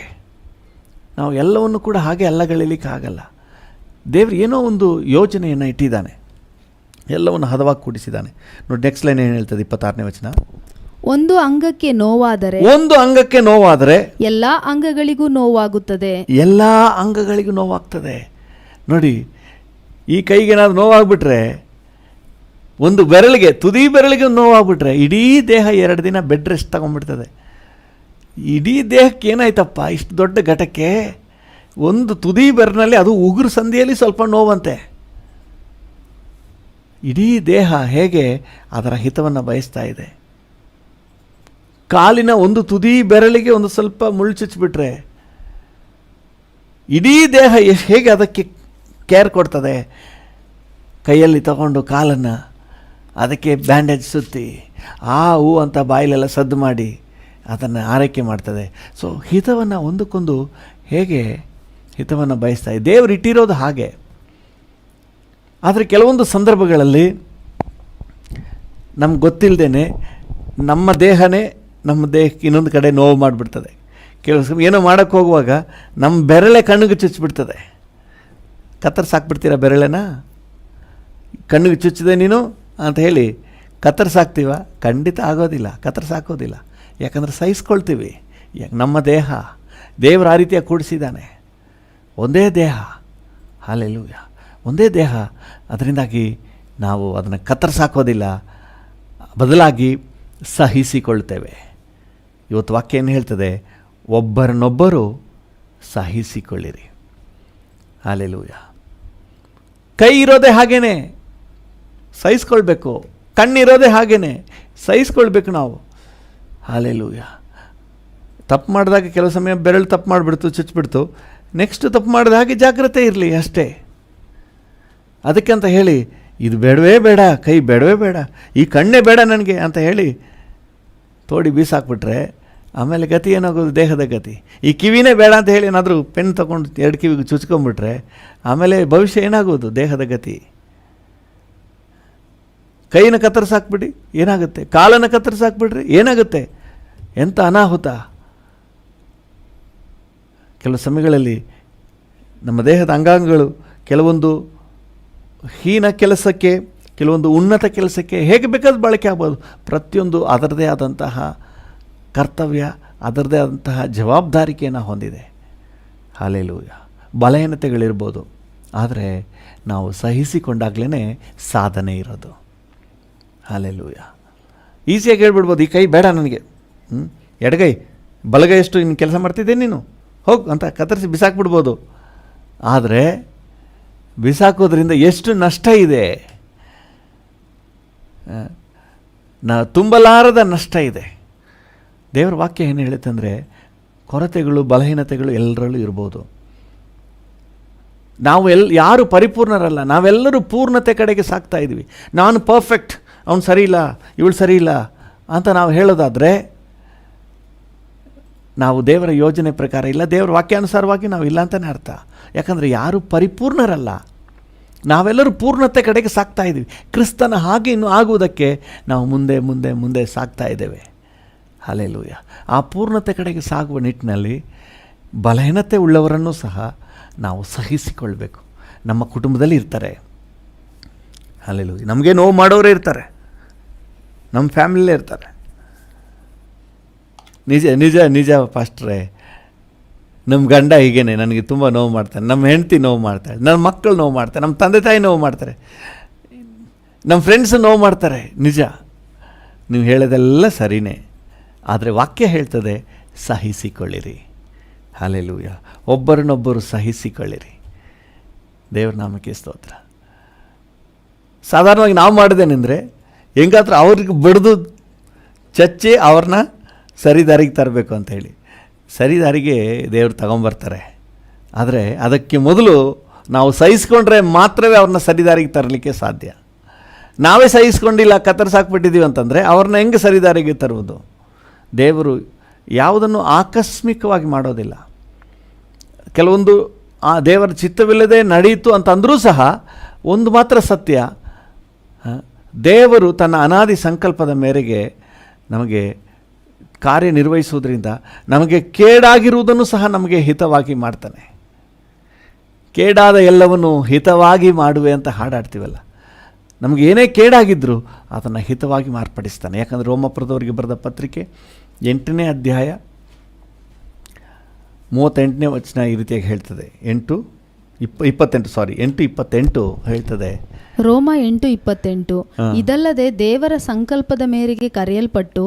ನಾವು ಎಲ್ಲವನ್ನು ಕೂಡ ಹಾಗೆ ಅಲ್ಲಗಳಿಲಿಕ್ಕೆ ಆಗಲ್ಲ. ದೇವರು ಏನೋ ಒಂದು ಯೋಜನೆಯನ್ನು ಇಟ್ಟಿದ್ದಾನೆ, ಎಲ್ಲವನ್ನು ಹದವಾಗಿ ಕೂಡಿಸಿದ್ದಾನೆ. ನೋಡಿ ನೆಕ್ಸ್ಟ್ ಲೈನ್ ಏನು ಹೇಳ್ತದೆ, 26ನೇ ವಚನ. ಒಂದು ಅಂಗಕ್ಕೆ ನೋವಾದರೆ ಎಲ್ಲ ಅಂಗಗಳಿಗೂ ನೋವಾಗುತ್ತದೆ. ನೋಡಿ, ಈ ಕೈಗೆ ಏನಾದ್ರು ನೋವಾಗ್ಬಿಟ್ರೆ, ಒಂದು ಬೆರಳಿಗೆ, ತುದಿ ಬೆರಳಿಗೆ ನೋವಾಗ್ಬಿಟ್ರೆ ಇಡೀ ದೇಹ 2 ದಿನ ಬೆಡ್ ರೆಸ್ಟ್ ತಗೊಂಡ್ಬಿಡ್ತದೆ. ಇಡೀ ದೇಹಕ್ಕೆ ಏನಾಯ್ತಪ್ಪ ಇಷ್ಟು ದೊಡ್ಡ ಘಟಕ್ಕೆ? ಒಂದು ತುದಿ ಬೆರಳಿನಲ್ಲಿ, ಅದು ಉಗುರು ಸಂಧಿಯಲ್ಲಿ ಸ್ವಲ್ಪ ನೋವಂತೆ. ಇಡೀ ದೇಹ ಹೇಗೆ ಅದರ ಹಿತವನ್ನು ಬಯಸ್ತಾ ಇದೆ. ಕಾಲಿನ ಒಂದು ತುದಿ ಬೆರಳಿಗೆ ಒಂದು ಸ್ವಲ್ಪ ಮುಳ್ಳು ಚುಚ್ಚಿಬಿಟ್ರೆ ಇಡೀ ದೇಹ ಹೇಗೆ ಅದಕ್ಕೆ ಕೇರ್ ಕೊಡ್ತದೆ. ಕೈಯಲ್ಲಿ ತಗೊಂಡು ಕಾಲನ್ನು ಅದಕ್ಕೆ ಬ್ಯಾಂಡೇಜ್ ಸುತ್ತಿ ಹೂ ಅಂತ ಬಾಯಿಲೆಲ್ಲ ಸದ್ದು ಮಾಡಿ ಅದನ್ನು ಆರೈಕೆ ಮಾಡ್ತದೆ. ಸೊ ಹಿತವನ್ನು ಒಂದಕ್ಕೊಂದು ಹೇಗೆ ಹಿತವನ್ನು ಬಯಸ್ತಾ ಇದೆ. ದೇವರು ಇಟ್ಟಿರೋದು ಹಾಗೆ. ಆದರೆ ಕೆಲವೊಂದು ಸಂದರ್ಭಗಳಲ್ಲಿ ನಮ್ಗೆ ಗೊತ್ತಿಲ್ಲದೇನೆ ನಮ್ಮ ದೇಹಕ್ಕೆ ಇನ್ನೊಂದು ಕಡೆ ನೋವು ಮಾಡಿಬಿಡ್ತದೆ. ಕೆಲವು ಏನೋ ಮಾಡೋಕ್ಕೆ ಹೋಗುವಾಗ ನಮ್ಮ ಬೆರಳೆ ಕಣ್ಣಿಗೆ ಚುಚ್ಚಿಬಿಡ್ತದೆ. ಕತ್ತರಿಸಾಕ್ಬಿಡ್ತೀರ ಬೆರಳೆನ? ಕಣ್ಣಿಗೆ ಚುಚ್ಚಿದೆ ನೀನು ಅಂತ ಹೇಳಿ ಕತ್ತರಿಸಾಕ್ತೀವ? ಖಂಡಿತ ಆಗೋದಿಲ್ಲ, ಕತ್ತರಿಸಾಕೋದಿಲ್ಲ. ಯಾಕಂದರೆ ಸಹಿಸ್ಕೊಳ್ತೀವಿ. ನಮ್ಮ ದೇವರು ಆ ರೀತಿಯಾಗಿ ಕೂಡಿಸಿದ್ದಾನೆ. ಒಂದೇ ದೇಹ, ಹಲ್ಲೆಲೂಯ, ಒಂದೇ ದೇಹ. ಅದರಿಂದಾಗಿ ನಾವು ಅದನ್ನು ಕತ್ತರಿಸಾಕೋದಿಲ್ಲ, ಬದಲಾಗಿ ಸಹಿಸಿಕೊಳ್ತೇವೆ. ಇವತ್ತು ವಾಕ್ಯ ಏನು ಹೇಳ್ತದೆ? ಒಬ್ಬರನ್ನೊಬ್ಬರು ಸಹಿಸಿಕೊಳ್ಳಿರಿ. ಹಲ್ಲೆಲೂಯ. ಕೈ ಇರೋದೇ ಹಾಗೇನೆ, ಸಹಿಸ್ಕೊಳ್ಬೇಕು. ಕಣ್ಣಿರೋದೇ ಹಾಗೇನೆ, ಸಹಿಸ್ಕೊಳ್ಬೇಕು ನಾವು. ಹಲ್ಲೆಲೂಯ. ತಪ್ಪು ಮಾಡಿದಾಗ ಕೆಲವು ಸಮಯ ಬೆರಳು ತಪ್ಪು ಮಾಡಿಬಿಡ್ತು, ಚುಚ್ಚಿಬಿಡ್ತು. ನೆಕ್ಸ್ಟ್ ತಪ್ಪು ಮಾಡಿದ ಹಾಗೆ ಜಾಗ್ರತೆ ಇರಲಿ ಅಷ್ಟೇ. ಅದಕ್ಕೆ ಅಂತ ಹೇಳಿ ಇದು ಬೇಡವೇ ಬೇಡ, ಕೈ ಬೇಡವೇ ಬೇಡ, ಈ ಕಣ್ಣೇ ಬೇಡ ನನಗೆ ಅಂತ ಹೇಳಿ ತೋಡಿ ಬೀಸಾಕ್ಬಿಟ್ರೆ ಆಮೇಲೆ ಗತಿ ಏನಾಗೋದು? ದೇಹದ ಗತಿ. ಈ ಕಿವಿನೇ ಬೇಡ ಅಂತ ಹೇಳಿ ಏನಾದರೂ ಪೆನ್ ತೊಗೊಂಡು 2 ಕಿವಿಗೆ ಚುಚ್ಕೊಂಡ್ಬಿಟ್ರೆ ಆಮೇಲೆ ಭವಿಷ್ಯ ಏನಾಗೋದು? ದೇಹದ ಗತಿ. ಕೈನ ಕತ್ತರಿಸಾಕ್ಬಿಡಿ, ಏನಾಗುತ್ತೆ? ಕಾಲನ್ನು ಕತ್ತರಿಸಾಕ್ಬಿಡ್ರಿ, ಏನಾಗುತ್ತೆ? ಎಂಥ ಅನಾಹುತ. ಕೆಲವು ಸಮಯಗಳಲ್ಲಿ ನಮ್ಮ ದೇಹದ ಅಂಗಾಂಗಗಳು ಕೆಲವೊಂದು ಹೀನ ಕೆಲಸಕ್ಕೆ, ಕೆಲವೊಂದು ಉನ್ನತ ಕೆಲಸಕ್ಕೆ ಹೇಗೆ ಬೇಕಾದ್ರೂ ಬಳಕೆ ಆಗ್ಬೋದು. ಪ್ರತಿಯೊಂದು ಅದರದೇ ಆದಂತಹ ಕರ್ತವ್ಯ, ಅದರದೇ ಆದಂತಹ ಜವಾಬ್ದಾರಿಕೆಯನ್ನು ಹೊಂದಿದೆ. ಹಲ್ಲೆಲೂಯ. ಬಲಹೀನತೆಗಳಿರ್ಬೋದು, ಆದರೆ ನಾವು ಸಹಿಸಿಕೊಂಡಾಗಲೇ ಸಾಧನೆ ಇರೋದು. ಹಲ್ಲೆಲೂಯ. ಈಸಿಯಾಗಿ ಹೇಳ್ಬಿಡ್ಬೋದು, ಈ ಕೈ ಬೇಡ ನನಗೆ, ಎಡಗೈ, ಬಲಗೈ ಎಷ್ಟು ಇನ್ನು ಕೆಲಸ ಮಾಡ್ತಿದ್ದೆ ನೀನು, ಹೋಗು ಅಂತ ಕತ್ತರಿಸಿ ಬಿಸಾಕ್ಬಿಡ್ಬೋದು. ಆದರೆ ಬಿಸಾಕೋದ್ರಿಂದ ಎಷ್ಟು ನಷ್ಟ ಇದೆ, ತುಂಬಲಾರದ ನಷ್ಟ ಇದೆ. ದೇವರ ವಾಕ್ಯ ಏನು ಹೇಳುತ್ತಂದರೆ, ಕೊರತೆಗಳು, ಬಲಹೀನತೆಗಳು ಎಲ್ಲರಲ್ಲೂ ಇರ್ಬೋದು. ಯಾರು ಪರಿಪೂರ್ಣರಲ್ಲ, ನಾವೆಲ್ಲರೂ ಪೂರ್ಣತೆ ಕಡೆಗೆ ಸಾಕ್ತಾ ಇದ್ದೀವಿ. ನಾನು ಪರ್ಫೆಕ್ಟ್, ಅವನು ಸರಿ ಇಲ್ಲ, ಇವಳು ಸರಿ ಇಲ್ಲ ಅಂತ ನಾವು ಹೇಳೋದಾದರೆ ನಾವು ದೇವರ ಯೋಜನೆ ಪ್ರಕಾರ ಇಲ್ಲ, ದೇವರ ವಾಕ್ಯಾನುಸಾರವಾಗಿ ನಾವು ಇಲ್ಲ ಅಂತಲೇ ಅರ್ಥ. ಯಾಕಂದರೆ ಯಾರು ಪರಿಪೂರ್ಣರಲ್ಲ, ನಾವೆಲ್ಲರೂ ಪೂರ್ಣತೆ ಕಡೆಗೆ ಸಾಕ್ತಾ ಇದ್ದೀವಿ. ಕ್ರಿಸ್ತನ ಹಾಗೆ ಇನ್ನು ಆಗುವುದಕ್ಕೆ ನಾವು ಮುಂದೆ ಮುಂದೆ ಮುಂದೆ ಸಾಕ್ತಾ ಇದ್ದೇವೆ. ಹಲ್ಲೆಲೂಯ. ಆ ಪೂರ್ಣತೆ ಕಡೆಗೆ ಸಾಗುವ ನಿಟ್ಟಿನಲ್ಲಿ ಬಲಹೀನತೆ ಉಳ್ಳವರನ್ನು ಸಹ ನಾವು ಸಹಿಸಿಕೊಳ್ಬೇಕು. ನಮ್ಮ ಕುಟುಂಬದಲ್ಲಿ ಇರ್ತಾರೆ, ಹಲ್ಲೆಲೂಯಾ, ನಮಗೆ ನೋವು ಮಾಡೋರೇ ಇರ್ತಾರೆ, ನಮ್ಮ ಫ್ಯಾಮಿಲಿಯಲ್ಲೇ ಇರ್ತಾರೆ. ನಿಜ ನಿಜ ನಿಜ ಪಾಸ್ಟ್ರೇ, ನಮ್ಮ ಗಂಡ ಹೀಗೇನೆ ನನಗೆ ತುಂಬ ನೋವು ಮಾಡ್ತಾನೆ, ನಮ್ಮ ಹೆಂಡತಿ ನೋವು ಮಾಡ್ತಾಳೆ, ನನ್ನ ಮಕ್ಕಳು ನೋವು ಮಾಡ್ತಾರೆ, ನಮ್ಮ ತಂದೆ ತಾಯಿ ನೋವು ಮಾಡ್ತಾರೆ, ನಮ್ಮ ಫ್ರೆಂಡ್ಸ್ ನೋವು ಮಾಡ್ತಾರೆ. ನಿಜ, ನೀವು ಹೇಳೋದೆಲ್ಲ ಸರಿಯೇ. ಆದರೆ ವಾಕ್ಯ ಹೇಳ್ತದೆ ಸಹಿಸಿಕೊಳ್ಳಿರಿ. ಹಲ್ಲೆಲೂಯಾ, ಒಬ್ಬರನ್ನೊಬ್ಬರು ಸಹಿಸಿಕೊಳ್ಳಿರಿ. ದೇವ್ರ ನಾಮಕ್ಕೆ ಸ್ತೋತ್ರ. ಸಾಧಾರಣವಾಗಿ ನಾವು ಮಾಡೋದೇನೆಂದರೆ ಹೆಂಗಾದ್ರೂ ಅವ್ರಿಗೆ ಬಡಿದು ಚಚ್ಚಿ ಅವ್ರನ್ನ ಸರಿದಾರಿಗೆ ತರಬೇಕು ಅಂತ ಹೇಳಿ. ಸರಿದಾರಿಗೆ ದೇವರು ತಗೊಂಬರ್ತಾರೆ. ಆದರೆ ಅದಕ್ಕೆ ಮೊದಲು ನಾವು ಸಹಿಸ್ಕೊಂಡ್ರೆ ಮಾತ್ರವೇ ಅವ್ರನ್ನ ಸರಿದಾರಿಗೆ ತರಲಿಕ್ಕೆ ಸಾಧ್ಯ. ನಾವೇ ಸಹಿಸ್ಕೊಂಡಿಲ್ಲ, ಕತ್ತರಿಸಾಕ್ಬಿಟ್ಟಿದ್ದೀವಿ ಅಂತಂದರೆ ಅವ್ರನ್ನ ಹೆಂಗೆ ಸರಿದಾರಿಗೆ ತರುವುದು? ದೇವರು ಯಾವುದನ್ನು ಆಕಸ್ಮಿಕವಾಗಿ ಮಾಡೋದಿಲ್ಲ. ಕೆಲವೊಂದು ಆ ದೇವರ ಚಿತ್ತವಿಲ್ಲದೆ ನಡೆಯಿತು ಅಂತಂದರೂ ಸಹ ಒಂದು ಮಾತ್ರ ಸತ್ಯ, ದೇವರು ತನ್ನ ಅನಾದಿ ಸಂಕಲ್ಪದ ಮೇರೆಗೆ ನಮಗೆ ಕಾರ್ಯನಿರ್ವಹಿಸುವುದರಿಂದ ನಮಗೆ ಕೇಡಾಗಿರುವುದನ್ನು ಸಹ ನಮಗೆ ಹಿತವಾಗಿ ಮಾಡ್ತಾನೆ. ಕೇಡಾದ ಎಲ್ಲವನ್ನು ಹಿತವಾಗಿ ಮಾಡುವೆ ಅಂತ ಹಾಡಾಡ್ತೀವಲ್ಲ, ನಮಗೆ ಏನೇ ಕೇಡಾಗಿದ್ದರೂ ಅದನ್ನು ಹಿತವಾಗಿ ಮಾರ್ಪಡಿಸ್ತಾನೆ. ಯಾಕಂದರೆ ರೋಮಪುರದವರಿಗೆ ಬರೆದ ಪತ್ರಿಕೆ 8ನೇ ಅಧ್ಯಾಯ 38ನೇ ವಚನ ಈ ರೀತಿಯಾಗಿ ಹೇಳ್ತದೆ. 8:28 ಹೇಳ್ತದೆ. ರೋಮ 8:28, ಇದಲ್ಲದೆ ದೇವರ ಸಂಕಲ್ಪದ ಮೇರೆಗೆ ಕರೆಯಲ್ಪಟ್ಟು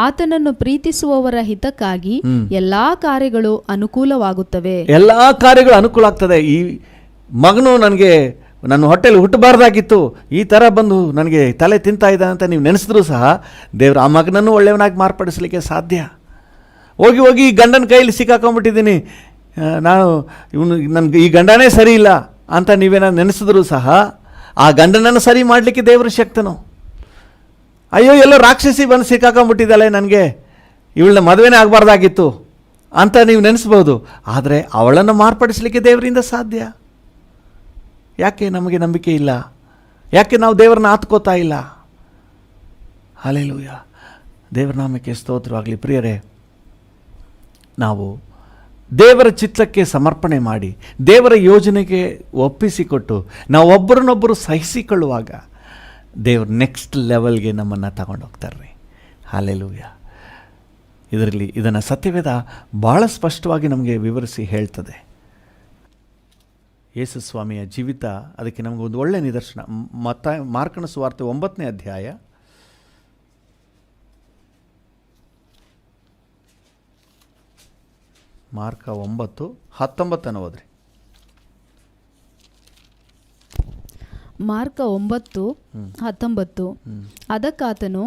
ಆತನನ್ನು ಪ್ರೀತಿಸುವವರ ಹಿತಕ್ಕಾಗಿ ಎಲ್ಲಾ ಕಾರ್ಯಗಳು ಅನುಕೂಲವಾಗುತ್ತವೆ. ಎಲ್ಲಾ ಕಾರ್ಯಗಳು ಅನುಕೂಲ ಆಗ್ತದೆ. ಈ ಮಗನು ನನಗೆ ನನ್ನ ಹೊಟ್ಟೆಲಿ ಹುಟ್ಟಬಾರ್ದಾಗಿತ್ತು, ಈ ಥರ ಬಂದು ನನಗೆ ತಲೆ ತಿಂತಾ ಇದ್ದ ಅಂತ ನೀವು ನೆನೆಸಿದ್ರೂ ಸಹ ದೇವರು ಆ ಮಗನನ್ನು ಒಳ್ಳೆಯವನಾಗಿ ಮಾರ್ಪಡಿಸಲಿಕ್ಕೆ ಸಾಧ್ಯ. ಹೋಗಿ ಹೋಗಿ ಈ ಗಂಡನ ಕೈಯಲ್ಲಿ ಸಿಕ್ಕಾಕೊಂಡ್ಬಿಟ್ಟಿದ್ದೀನಿ, ನನಗೆ ಈ ಗಂಡನೇ ಸರಿ ಇಲ್ಲ ಅಂತ ನೀವೇನೋ ನೆನೆಸಿದ್ರೂ ಸಹ ಆ ಗಂಡನನ್ನು ಸರಿ ಮಾಡಲಿಕ್ಕೆ ದೇವರು ಶಕ್ತನು. ಅಯ್ಯೋ ಎಲ್ಲೋ ರಾಕ್ಷಸಿ ಬಂದು ಸಿಕ್ಕಾಕೊಂಡ್ಬಿಟ್ಟಿದ್ದಾಳೆ, ನನಗೆ ಇವಳನ್ನ ಮದುವೆನೇ ಆಗಬಾರ್ದಾಗಿತ್ತು ಅಂತ ನೀವು ನೆನೆಸ್ಬೋದು. ಆದರೆ ಅವಳನ್ನು ಮಾರ್ಪಡಿಸಲಿಕ್ಕೆ ದೇವರಿಂದ ಸಾಧ್ಯ. ಯಾಕೆ ನಮಗೆ ನಂಬಿಕೆ ಇಲ್ಲ? ಯಾಕೆ ನಾವು ದೇವರನ್ನ ಆತ್ಕೋತಾ ಇಲ್ಲ? ಹಲ್ಲೆಲೂಯಾ, ದೇವರ ನಾಮಕ್ಕೆ ಸ್ತೋತ್ರವಾಗಲಿ. ಪ್ರಿಯರೇ, ನಾವು ದೇವರ ಚಿತ್ತಕ್ಕೆ ಸಮರ್ಪಣೆ ಮಾಡಿ ದೇವರ ಯೋಜನೆಗೆ ಒಪ್ಪಿಸಿಕೊಟ್ಟು ನಾವು ಒಬ್ಬರನ್ನೊಬ್ಬರು ಸಹಿಸಿಕೊಳ್ಳುವಾಗ ದೇವರು ನೆಕ್ಸ್ಟ್ ಲೆವೆಲ್ಗೆ ನಮ್ಮನ್ನು ತಗೊಂಡೋಗ್ತಾರೆ. ಹಲ್ಲೆಲೂಯಾ. ಇದನ್ನು ಸತ್ಯವೇದ ಭಾಳ ಸ್ಪಷ್ಟವಾಗಿ ನಮಗೆ ವಿವರಿಸಿ ಹೇಳ್ತದೆ. ಯೇಸು ಸ್ವಾಮಿಯ ಜೀವಿತ ಅದಕ್ಕೆ ನಮಗೆ ಒಂದು ಒಳ್ಳೆಯ ನಿದರ್ಶನ. ಮಾರ್ಕನ ಸುವಾರ್ತೆ 9ನೇ ಅಧ್ಯಾಯ ಮಾರ್ಕ 9:19 ಓದ್ರಿ. ಮಾರ್ಕ 9:19, ಅದಕ್ಕಾತನು,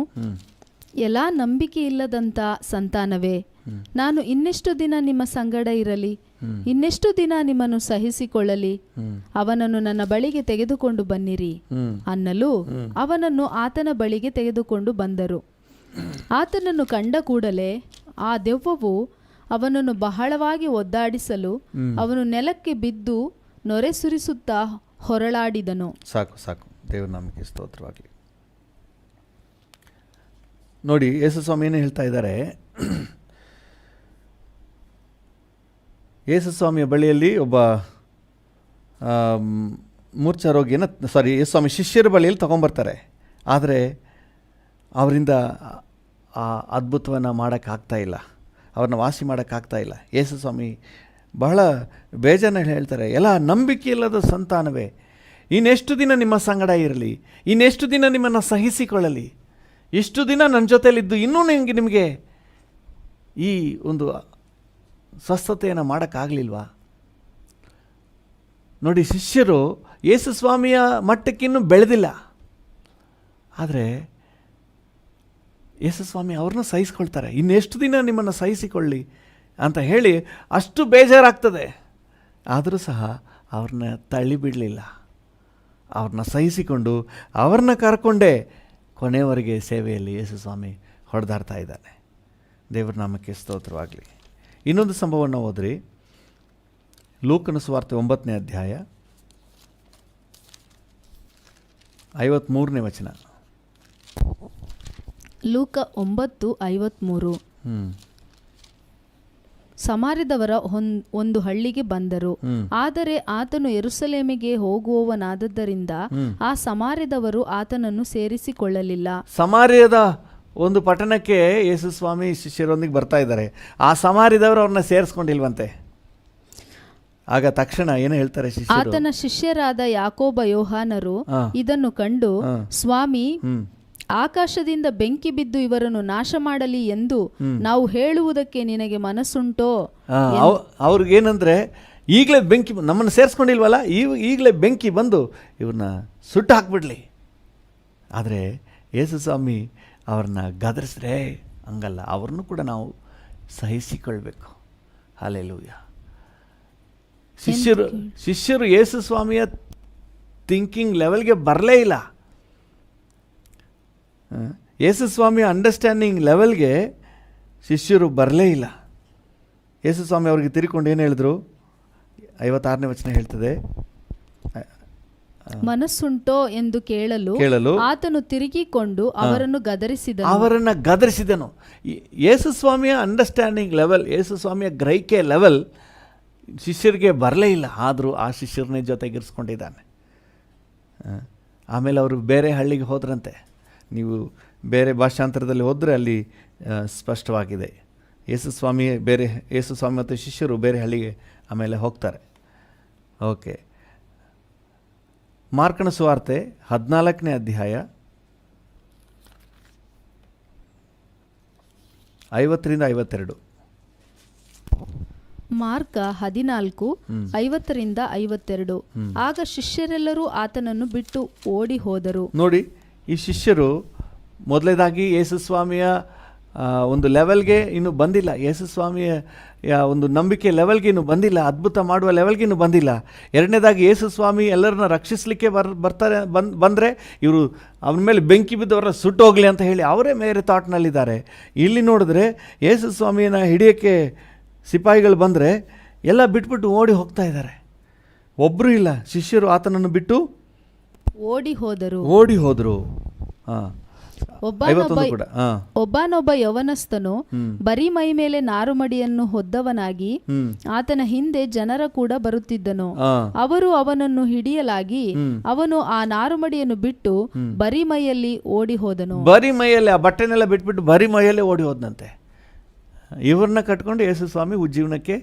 ಎಲ್ಲಾ ನಂಬಿಕೆ ಇಲ್ಲದಂತ ಸಂತಾನವೇ, ನಾನು ಇನ್ನೆಷ್ಟು ದಿನ ನಿಮ್ಮ ಸಂಗಡ ಇರಲಿ, ಇನ್ನೆಷ್ಟು ದಿನ ನಿಮ್ಮನ್ನು ಸಹಿಸಿಕೊಳ್ಳಲಿ, ಅವನನ್ನು ನನ್ನ ಬಳಿಗೆ ತೆಗೆದುಕೊಂಡು ಬನ್ನಿರಿ ಅನ್ನಲು ಅವನನ್ನು ಆತನ ಬಳಿಗೆ ತೆಗೆದುಕೊಂಡು ಬಂದರು. ಆತನನ್ನು ಕಂಡ ಕೂಡಲೇ ಆ ದೆವ್ವವು ಅವನನ್ನು ಬಹಳವಾಗಿ ಒದ್ದಾಡಿಸಲು ಅವನು ನೆಲಕ್ಕೆ ಬಿದ್ದು ನೊರೆ ಸುರಿಸುತ್ತಾ ಹೊರಳಾಡಿದನು. ಸಾಕು, ದೇವರ ನಾಮಕ್ಕೆ ಸ್ತೋತ್ರವಾಗಲಿ. ನೋಡಿ, ಯೇಸು ಸ್ವಾಮಿ ಏನು ಹೇಳ್ತಾ ಇದ್ದಾರೆ? ಯೇಸು ಸ್ವಾಮಿಯ ಬಳಿಯಲ್ಲಿ ಒಬ್ಬ ಮೂರ್ಛಾ ರೋಗಿಯನ್ನು ಯೇಸು ಸ್ವಾಮಿ ಶಿಷ್ಯರ ಬಳಿಯಲ್ಲಿ ತಗೊಂಬರ್ತಾರೆ. ಆದರೆ ಅವರಿಂದ ಆ ಅದ್ಭುತವನ್ನು ಮಾಡೋಕ್ಕಾಗ್ತಾ ಇಲ್ಲ, ಅವ್ರನ್ನ ವಾಸಿ ಮಾಡೋಕ್ಕಾಗ್ತಾ ಇಲ್ಲ. ಯೇಸು ಸ್ವಾಮಿ ಬಹಳ ಬೇಜಾರಲ್ಲಿ ಹೇಳ್ತಾರೆ, ಎಲ್ಲ ನಂಬಿಕೆ ಇಲ್ಲದ ಸಂತಾನವೇ, ಇನ್ನೆಷ್ಟು ದಿನ ನಿಮ್ಮ ಸಂಗಡ ಇರಲಿ, ಇನ್ನೆಷ್ಟು ದಿನ ನಿಮ್ಮನ್ನು ಸಹಿಸಿಕೊಳ್ಳಲಿ, ಇಷ್ಟು ದಿನ ನನ್ನ ಜೊತೆಯಲ್ಲಿದ್ದು ಇನ್ನೂ ನಿಮಗೆ ಈ ಒಂದು ಸ್ವಸ್ಥತೆಯನ್ನು ಮಾಡೋಕ್ಕಾಗಲಿಲ್ವಾ? ನೋಡಿ, ಶಿಷ್ಯರು ಯೇಸು ಸ್ವಾಮಿಯ ಮಟ್ಟಕ್ಕಿನ್ನೂ ಬೆಳೆದಿಲ್ಲ. ಆದರೆ ಯೇಸು ಸ್ವಾಮಿ ಅವ್ರನ್ನ ಸಹಿಸ್ಕೊಳ್ತಾರೆ. ಇನ್ನೆಷ್ಟು ದಿನ ನಿಮ್ಮನ್ನು ಸಹಿಸಿಕೊಳ್ಳಿ ಅಂತ ಹೇಳಿ ಅಷ್ಟು ಬೇಜಾರಾಗ್ತದೆ. ಆದರೂ ಸಹ ಅವ್ರನ್ನ ತಳ್ಳಿಬಿಡಲಿಲ್ಲ. ಅವ್ರನ್ನ ಸಹಿಸಿಕೊಂಡು ಅವ್ರನ್ನ ಕರ್ಕೊಂಡೇ ಕೊನೆಯವರೆಗೆ ಸೇವೆಯಲ್ಲಿ ಯೇಸು ಸ್ವಾಮಿ ಹೊಡೆದಾಡ್ತಾ ಇದ್ದಾನೆ. ದೇವರ ನಾಮಕ್ಕೆ ಸ್ತೋತ್ರವಾಗಲಿ. ಇನ್ನೊಂದು ಸಂಭವವನ್ನು ಓದ್ರಿ. ಲೂಕನ ಸುವಾರ್ತೆ 9ನೇ ಅಧ್ಯಾಯ 53ನೇ ವಚನ. ಲೂಕ 9:53, ಸಮಾರ್ಯದವರ ಒಂದು ಹಳ್ಳಿಗೆ ಬಂದರು. ಆದರೆ ಆತನು ಯೆರೂಸಲೇಮಿಗೆ ಹೋಗುವವನಾದದ್ದರಿಂದ ಆ ಸಮಾರ್ಯದವರು ಆತನನ್ನು ಸೇರಿಸಿಕೊಳ್ಳಲಿಲ್ಲ. ಸಮಾರ್ಯದ ಒಂದು ಪಟ್ಟಣಕ್ಕೆ ಯೇಸು ಸ್ವಾಮಿ ಶಿಷ್ಯರೊಂದಿಗೆ ಬರ್ತಾ ಇದ್ದಾರೆ. ಆ ಸಮಾರ್ಯದವರು ಅವ್ರನ್ನ ಸೇರಿಸ್ಕೊಂಡಿಲ್ವಂತೆ. ಆಗ ತಕ್ಷಣ ಏನು ಹೇಳ್ತಾರೆ ಶಿಷ್ಯರು? ಆತನ ಶಿಷ್ಯರಾದ ಯಾಕೋಬ ಯೋಹಾನರು ಇದನ್ನು ಕಂಡು, ಸ್ವಾಮಿ, ಆಕಾಶದಿಂದ ಬೆಂಕಿ ಬಿದ್ದು ಇವರನ್ನು ನಾಶ ಮಾಡಲಿ ಎಂದು ನಾವು ಹೇಳುವುದಕ್ಕೆ ನಿನಗೆ ಮನಸ್ಸುಂಟೋ? ಅವ್ರಿಗೇನಂದ್ರೆ, ಈಗಲೇ ಬೆಂಕಿ ನಮ್ಮನ್ನು ಸೇರಿಸ್ಕೊಂಡಿಲ್ವಲ್ಲ, ಈಗಲೇ ಬೆಂಕಿ ಬಂದು ಇವ್ರನ್ನ ಸುಟ್ಟು ಹಾಕ್ಬಿಡ್ಲಿ. ಆದರೆ ಯೇಸು ಸ್ವಾಮಿ ಅವ್ರನ್ನ ಗದರಿಸ್ರೆ ಹಂಗಲ್ಲ, ಅವ್ರನ್ನೂ ಕೂಡ ನಾವು ಸಹಿಸಿಕೊಳ್ಬೇಕು. ಹಲ್ಲೆಲೂಯ. ಶಿಷ್ಯರು ಯೇಸು ಸ್ವಾಮಿಯ ಥಿಂಕಿಂಗ್ ಲೆವೆಲ್ಗೆ ಬರಲೇ ಇಲ್ಲ. ಯೇಸು ಸ್ವಾಮಿಯ ಅಂಡರ್ಸ್ಟ್ಯಾಂಡಿಂಗ್ ಲೆವೆಲ್ಗೆ ಶಿಷ್ಯರು ಬರಲೇ ಇಲ್ಲ. ಯೇಸು ಸ್ವಾಮಿ ಅವ್ರಿಗೆ ತಿರುಕೊಂಡು ಏನು ಹೇಳಿದ್ರು? 56ನೇ ವಚನ ಹೇಳ್ತದೆ, ಮನಸ್ಸುಂಟೋ ಎಂದು ಕೇಳಲು ಆತನು ತಿರುಗಿಕೊಂಡು ಅವರನ್ನು ಗದರಿಸಿದನು. ಯೇಸು ಸ್ವಾಮಿಯ ಅಂಡರ್ಸ್ಟ್ಯಾಂಡಿಂಗ್ ಲೆವೆಲ್, ಯೇಸು ಸ್ವಾಮಿಯ ಗ್ರಹಿಕೆ ಲೆವೆಲ್ ಶಿಷ್ಯರಿಗೆ ಬರಲೇ ಇಲ್ಲ. ಆದರೂ ಆ ಶಿಷ್ಯರನ್ನೇ ಜೊತೆಗಿರಿಸ್ಕೊಂಡಿದ್ದಾನೆ. ಆಮೇಲೆ ಅವರು ಬೇರೆ ಹಳ್ಳಿಗೆ ಹೋದ್ರಂತೆ. ನೀವು ಬೇರೆ ಭಾಷಾಂತರದಲ್ಲಿ ಹೋದರೆ ಅಲ್ಲಿ ಸ್ಪಷ್ಟವಾಗಿದೆ. ಯೇಸು ಸ್ವಾಮಿ ಮತ್ತು ಶಿಷ್ಯರು ಬೇರೆ ಹಳ್ಳಿಗೆ ಆಮೇಲೆ ಹೋಗ್ತಾರೆ. ಓಕೆ, ಮಾರ್ಕನ ಸುವಾರ್ತೆ 14ನೇ ಅಧ್ಯಾಯ 50-52. ಮಾರ್ಕ 14:50-52. ಆಗ ಶಿಷ್ಯರೆಲ್ಲರೂ ಆತನನ್ನು ಬಿಟ್ಟು ಓಡಿ ಹೋದರು. ನೋಡಿ, ಈ ಶಿಷ್ಯರು ಮೊದಲನೇದಾಗಿ ಯೇಸು ಸ್ವಾಮಿಯ ಒಂದು ಲೆವೆಲ್ಗೆ ಇನ್ನೂ ಬಂದಿಲ್ಲ. ಯೇಸು ಸ್ವಾಮಿಯ ಒಂದು ನಂಬಿಕೆ ಲೆವೆಲ್ಗೆ ಇನ್ನೂ ಬಂದಿಲ್ಲ. ಅದ್ಭುತ ಮಾಡುವ ಲೆವೆಲ್ಗೆ ಇನ್ನೂ ಬಂದಿಲ್ಲ. ಎರಡನೇದಾಗಿ ಯೇಸು ಸ್ವಾಮಿ ಎಲ್ಲರನ್ನ ರಕ್ಷಿಸಲಿಕ್ಕೆ ಬಂದರೆ ಇವರು ಅವನ ಮೇಲೆ ಬೆಂಕಿ ಬಿದ್ದವರ ಸುಟ್ಟು ಹೋಗಲಿ ಅಂತ ಹೇಳಿ ಅವರೇ ಬೇರೆ ಥಾಟ್ನಲ್ಲಿದ್ದಾರೆ. ಇಲ್ಲಿ ನೋಡಿದ್ರೆ ಯೇಸು ಸ್ವಾಮಿಯನ್ನು ಹಿಡಿಯೋಕ್ಕೆ ಸಿಪಾಯಿಗಳು ಬಂದರೆ ಎಲ್ಲ ಬಿಟ್ಬಿಟ್ಟು ಓಡಿ ಹೋಗ್ತಾ ಇದ್ದಾರೆ. ಒಬ್ಬರೂ ಇಲ್ಲ. ಶಿಷ್ಯರು ಆತನನ್ನು ಬಿಟ್ಟು ಓಡಿ ಹೋದರು. ಒಬ್ಬನೊಬ್ಬ ಯವನಸ್ಥನು ಬರೀ ಮೈ ಮೇಲೆ ನಾರುಮಡಿಯನ್ನು ಹೊದ್ದವನಾಗಿ ಆತನ ಹಿಂದೆ ಜನರ ಕೂಡ ಬರುತ್ತಿದ್ದನು. ಅವರು ಅವನನ್ನು ಹಿಡಿಯಲಾಗಿ ಅವನು ಆ ನಾರುಮಡಿಯನ್ನು ಬಿಟ್ಟು ಬರೀ ಮೈಯಲ್ಲಿ ಓಡಿ ಹೋದನು. ಬರೀ ಮೈಯಲ್ಲಿ ಆ ಬಟ್ಟೆನೆಲ್ಲ ಬಿಟ್ಬಿಟ್ಟು ಬರೀ ಮೈಯಲ್ಲೇ ಓಡಿ ಹೋದನಂತೆ. ಇವ್ರನ್ನ ಕಟ್ಕೊಂಡು ಯೇಸು ಸ್ವಾಮಿ ಉಜ್ಜೀವನಕ್ಕೆ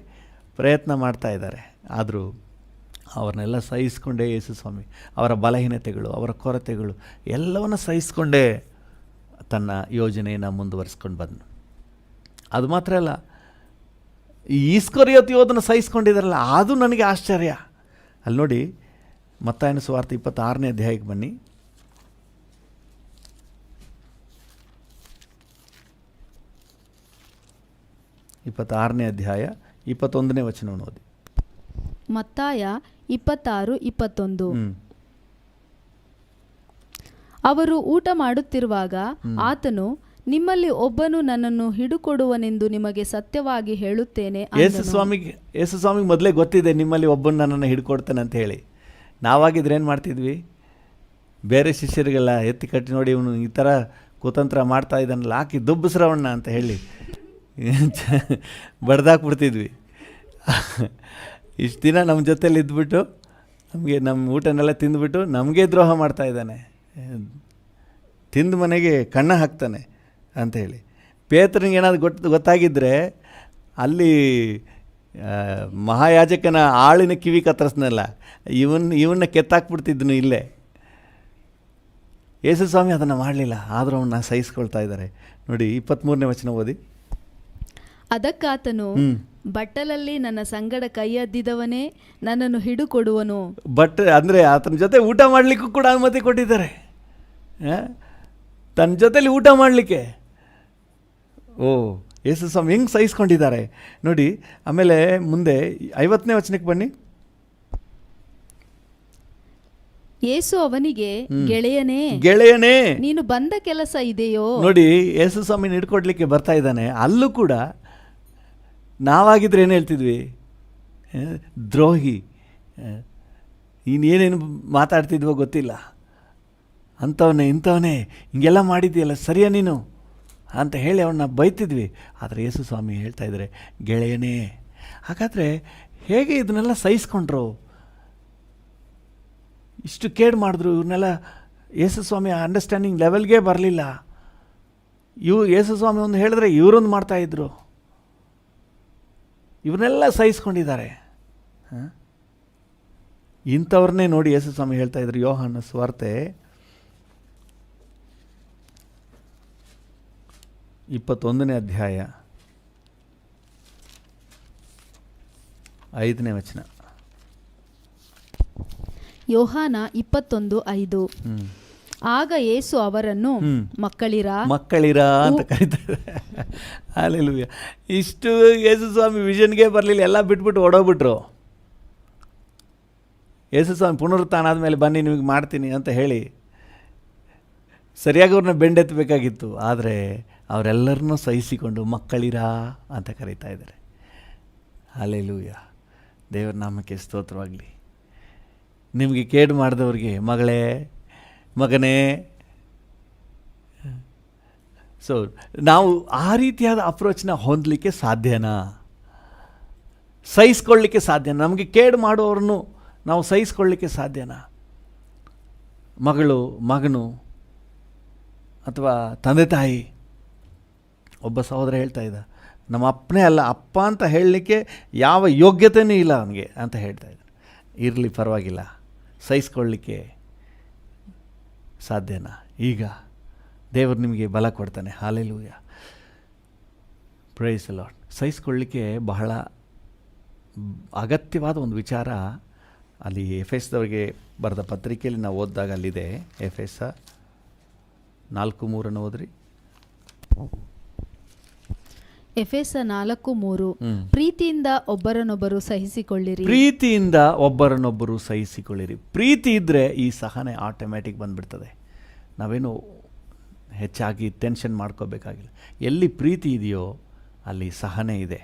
ಪ್ರಯತ್ನ ಮಾಡ್ತಾ ಇದ್ದಾರೆ. ಆದರೂ ಅವ್ರನ್ನೆಲ್ಲ ಸಹಿಸ್ಕೊಂಡೇ ಯೇಸು ಸ್ವಾಮಿ ಅವರ ಬಲಹೀನತೆಗಳು, ಅವರ ಕೊರತೆಗಳು ಎಲ್ಲವನ್ನ ಸಹಿಸ್ಕೊಂಡೇ ತನ್ನ ಯೋಜನೆಯನ್ನು ಮುಂದುವರಿಸ್ಕೊಂಡು ಬಂದನು. ಅದು ಮಾತ್ರ ಅಲ್ಲ, ಈ ಇಸ್ಕರಿಯೋತ ಯೋಧನ ಸಹಿಸ್ಕೊಂಡಿದ್ದಾರಲ್ಲ, ಅದು ನನಗೆ ಆಶ್ಚರ್ಯ. ಅಲ್ಲಿ ನೋಡಿ, ಮತ್ತಾಯನ ಸುವಾರ್ತೆ 26ನೇ ಅಧ್ಯಾಯಕ್ಕೆ ಬನ್ನಿ. ಅಧ್ಯಾಯ 21ನೇ ವಚನವನ್ನು ಓದಿ. ಮತ್ತಾಯ 26:21. ಅವರು ಊಟ ಮಾಡುತ್ತಿರುವಾಗ ಆತನು, ನಿಮ್ಮಲ್ಲಿ ಒಬ್ಬನು ನನ್ನನ್ನು ಹಿಡುಕೊಡುವನೆಂದು ನಿಮಗೆ ಸತ್ಯವಾಗಿ ಹೇಳುತ್ತೇನೆ. ಯೇಸು ಸ್ವಾಮಿಗೆ ಮೊದಲೇ ಗೊತ್ತಿದೆ ನಿಮ್ಮಲ್ಲಿ ಒಬ್ಬನು ನನ್ನನ್ನು ಹಿಡ್ಕೊಡ್ತಾನೆ ಅಂತ ಹೇಳಿ. ನಾವಾಗಿದ್ರೆ ಏನು ಮಾಡ್ತಿದ್ವಿ? ಬೇರೆ ಶಿಷ್ಯರಿಗೆಲ್ಲ ಎತ್ತಿ ಕಟ್ಟಿ, ನೋಡಿ ಇವನು ಈ ಥರ ಕುತಂತ್ರ ಮಾಡ್ತಾ ಇದ್ದಾನಲ್ಲ, ಹಾಕಿ ದುಬ್ಬಸ್ರವಣ್ಣ ಅಂತ ಹೇಳಿ ಬಡ್ದಾಕ್ಬಿಡ್ತಿದ್ವಿ. ಇಷ್ಟು ದಿನ ನಮ್ಮ ಜೊತೇಲಿ ಇದ್ಬಿಟ್ಟು ನಮ್ಮ ಊಟನೆಲ್ಲ ತಿಂದುಬಿಟ್ಟು ನಮಗೆ ದ್ರೋಹ ಮಾಡ್ತಾ ಇದ್ದಾನೆ, ತಿಂದು ಮನೆಗೆ ಕಣ್ಣ ಹಾಕ್ತಾನೆ ಅಂತ ಹೇಳಿ. ಪೇತ್ರನಿಗೆ ಏನಾದ್ರು ಗೊತ್ತಾಗಿದ್ದರೆ ಅಲ್ಲಿ ಮಹಾಯಾಜಕನ ಆಳಿನ ಕಿವಿ ಕತ್ತರಿಸ್ನಲ್ಲ, ಇವನ್ನ ಕೆತ್ತಾಕ್ಬಿಡ್ತಿದ್ದನು ಇಲ್ಲೇ. ಯೇಸು ಸ್ವಾಮಿ ಅದನ್ನು ಮಾಡಲಿಲ್ಲ, ಆದರೂ ಅವನ್ನ ಸಹಿಸ್ಕೊಳ್ತಾ ಇದ್ದಾರೆ. ನೋಡಿ 23ನೇ ವಚನ ಓದಿ. ಅದಕ್ಕಾತನು, ಬಟ್ಟಲಲ್ಲಿ ನನ್ನ ಸಂಗಡ ಕೈಯದ್ದಿದವನೇ ನನ್ನನ್ನು ಹಿಡುಕೊಡುವನು. ಅಂದರೆ ಆತನ ಜೊತೆ ಊಟ ಮಾಡಲಿಕ್ಕೂ ಕೂಡ ಅನುಮತಿ ಕೊಟ್ಟಿದ್ದಾರೆ, ತನ್ನ ಜೊತೆಲಿ ಊಟ ಮಾಡಲಿಕ್ಕೆ. ಯೇಸು ಸ್ವಾಮಿ ಹೆಂಗೆ ಸಹಿಸ್ಕೊಂಡಿದ್ದಾರೆ ನೋಡಿ. ಆಮೇಲೆ ಮುಂದೆ 50ನೇ ವಚನಕ್ಕೆ ಬನ್ನಿ. ಯೇಸು ಅವನಿಗೆ, ಗೆಳೆಯನೇ ನೀನು ಬಂದ ಕೆಲಸ ಇದೆಯೋ? ನೋಡಿ, ಯೇಸು ಸ್ವಾಮಿನ ಹಿಡ್ಕೊಡ್ಲಿಕ್ಕೆ ಬರ್ತಾ ಇದ್ದಾನೆ. ಅಲ್ಲೂ ಕೂಡ ನಾವಾಗಿದ್ರೆ ಏನು ಹೇಳ್ತಿದ್ವಿ? ದ್ರೋಹಿ, ಇನ್ನೇನೇನು ಮಾತಾಡ್ತಿದ್ವೋ ಗೊತ್ತಿಲ್ಲ, ಅಂಥವನೇ ಇಂಥವನೇ ಹಿಂಗೆಲ್ಲ ಮಾಡಿದ್ದೀಯಲ್ಲ, ಸರಿಯಾ ನೀನು ಅಂತ ಹೇಳಿ ಅವನ್ನ ಬೈತಿದ್ವಿ. ಆದರೆ ಯೇಸು ಸ್ವಾಮಿ ಹೇಳ್ತಾ ಇದ್ದಾರೆ, ಗೆಳೆಯನೇ. ಹಾಗಾದರೆ ಹೇಗೆ ಇದನ್ನೆಲ್ಲ ಸಹಿಸ್ಕೊಂಡ್ರು, ಇಷ್ಟು ಕೇಡು ಮಾಡಿದ್ರು ಇವ್ರನ್ನೆಲ್ಲ? ಯೇಸು ಸ್ವಾಮಿ ಅಂಡರ್ಸ್ಟ್ಯಾಂಡಿಂಗ್ ಲೆವೆಲ್ಗೆ ಬರಲಿಲ್ಲ. ಯೇಸು ಸ್ವಾಮಿ ಒಂದು ಹೇಳಿದ್ರೆ ಇವರೊಂದು ಮಾಡ್ತಾಯಿದ್ರು. ಇವನ್ನೆಲ್ಲ ಸಹಿಸ್ಕೊಂಡಿದ್ದಾರೆ. ಇಂಥವ್ರನ್ನೇ ನೋಡಿ ಯೇಸು ಸ್ವಾಮಿ ಹೇಳ್ತಾ ಇದ್ರು. ಯೋಹಾನ ಸುವಾರ್ತೆ 21ನೇ ಅಧ್ಯಾಯ 5ನೇ ವಚನ. ಯೋಹಾನ 21:5. ಆಗ ಯೇಸು ಅವರನ್ನು ಮಕ್ಕಳಿರಾ ಅಂತ ಕರೀತಾರೆ. ಹಲ್ಲೆಲೂಯಾ. ಇಷ್ಟು ಯೇಸು ಸ್ವಾಮಿ ವಿಷನ್ಗೆ ಬರಲಿಲ್ಲ, ಎಲ್ಲ ಬಿಟ್ಬಿಟ್ಟು ಓಡೋಗ್ಬಿಟ್ರು. ಯೇಸು ಸ್ವಾಮಿ ಪುನರುತ್ಥಾನ ಆದಮೇಲೆ ಬನ್ನಿ ನಿಮಗೆ ಮಾಡ್ತೀನಿ ಅಂತ ಹೇಳಿ ಸರಿಯಾಗಿ ಅವ್ರನ್ನ ಬೆಂಡೆತ್ತಬೇಕಾಗಿತ್ತು. ಆದರೆ ಅವರೆಲ್ಲರನ್ನೂ ಸಹಿಸಿಕೊಂಡು ಮಕ್ಕಳಿರಾ ಅಂತ ಕರೀತಾ ಇದ್ದಾರೆ. ಹಲ್ಲೆಲೂಯಾ. ದೇವರ ನಾಮಕ್ಕೆ ಸ್ತೋತ್ರವಾಗಲಿ. ನಿಮಗೆ ಕೇಡು ಮಾಡಿದವ್ರಿಗೆ ಮಗಳೇ, ಮಗನೇ. ಸೊ ನಾವು ಆ ರೀತಿಯಾದ ಅಪ್ರೋಚ್ನ ಹೊಂದಲಿಕ್ಕೆ ಸಾಧ್ಯನಾ? ಸಹಿಸ್ಕೊಳ್ಳಿಕ್ಕೆ ಸಾಧ್ಯನಾ? ನಮಗೆ ಕೇಡು ಮಾಡೋರನ್ನು ನಾವು ಸಹಿಸ್ಕೊಳ್ಳಿಕ್ಕೆ ಸಾಧ್ಯನಾ? ಮಗಳು, ಮಗನು ಅಥವಾ ತಂದೆ ತಾಯಿ. ಒಬ್ಬ ಸಹೋದರ ಹೇಳ್ತಾ ಇದ್ದ, ನಮ್ಮ ಅಪ್ಪನೇ ಅಲ್ಲ, ಅಪ್ಪ ಅಂತ ಹೇಳಲಿಕ್ಕೆ ಯಾವ ಯೋಗ್ಯತೆಯೂ ಇಲ್ಲ ಅವನಿಗೆ ಅಂತ ಹೇಳ್ತಾ ಇದ್ದ. ಇರಲಿ, ಪರವಾಗಿಲ್ಲ, ಸಹಿಸ್ಕೊಳ್ಳಿಕ್ಕೆ ಸಾಧ್ಯನಾ? ಈಗ ದೇವರು ನಿಮಗೆ ಬಲ ಕೊಡ್ತಾನೆ. ಹಲ್ಲೆಲೂಯಾ. Praise the Lord. ಸಹಿಸ್ಕೊಳ್ಳಿಕ್ಕೆ ಬಹಳ ಅಗತ್ಯವಾದ ಒಂದು ವಿಚಾರ ಅಲ್ಲಿ ಎಫೆಸದವರಿಗೆ ಬರೆದ ಪತ್ರಿಕೆಯಲ್ಲಿ ನಾವು ಓದಿದಾಗ ಅಲ್ಲಿದೆ. ಎಫೆಸ 4:3 ಓದ್ರಿ. ಎಫೆಸ 4:3. ಪ್ರೀತಿಯಿಂದ ಒಬ್ಬರನ್ನೊಬ್ಬರು ಸಹಿಸಿಕೊಳ್ಳಿರಿ. ಪ್ರೀತಿಯಿಂದ ಒಬ್ಬರನ್ನೊಬ್ಬರು ಸಹಿಸಿಕೊಳ್ಳಿರಿ. ಪ್ರೀತಿ ಇದ್ದರೆ ಈ ಸಹನೆ ಆಟೋಮ್ಯಾಟಿಕ್ ಬಂದುಬಿಡ್ತದೆ. ನಾವೇನು ಹೆಚ್ಚಾಗಿ ಟೆನ್ಷನ್ ಮಾಡ್ಕೋಬೇಕಾಗಿಲ್ಲ. ಎಲ್ಲಿ ಪ್ರೀತಿ ಇದೆಯೋ ಅಲ್ಲಿ ಸಹನೆ ಇದೆ.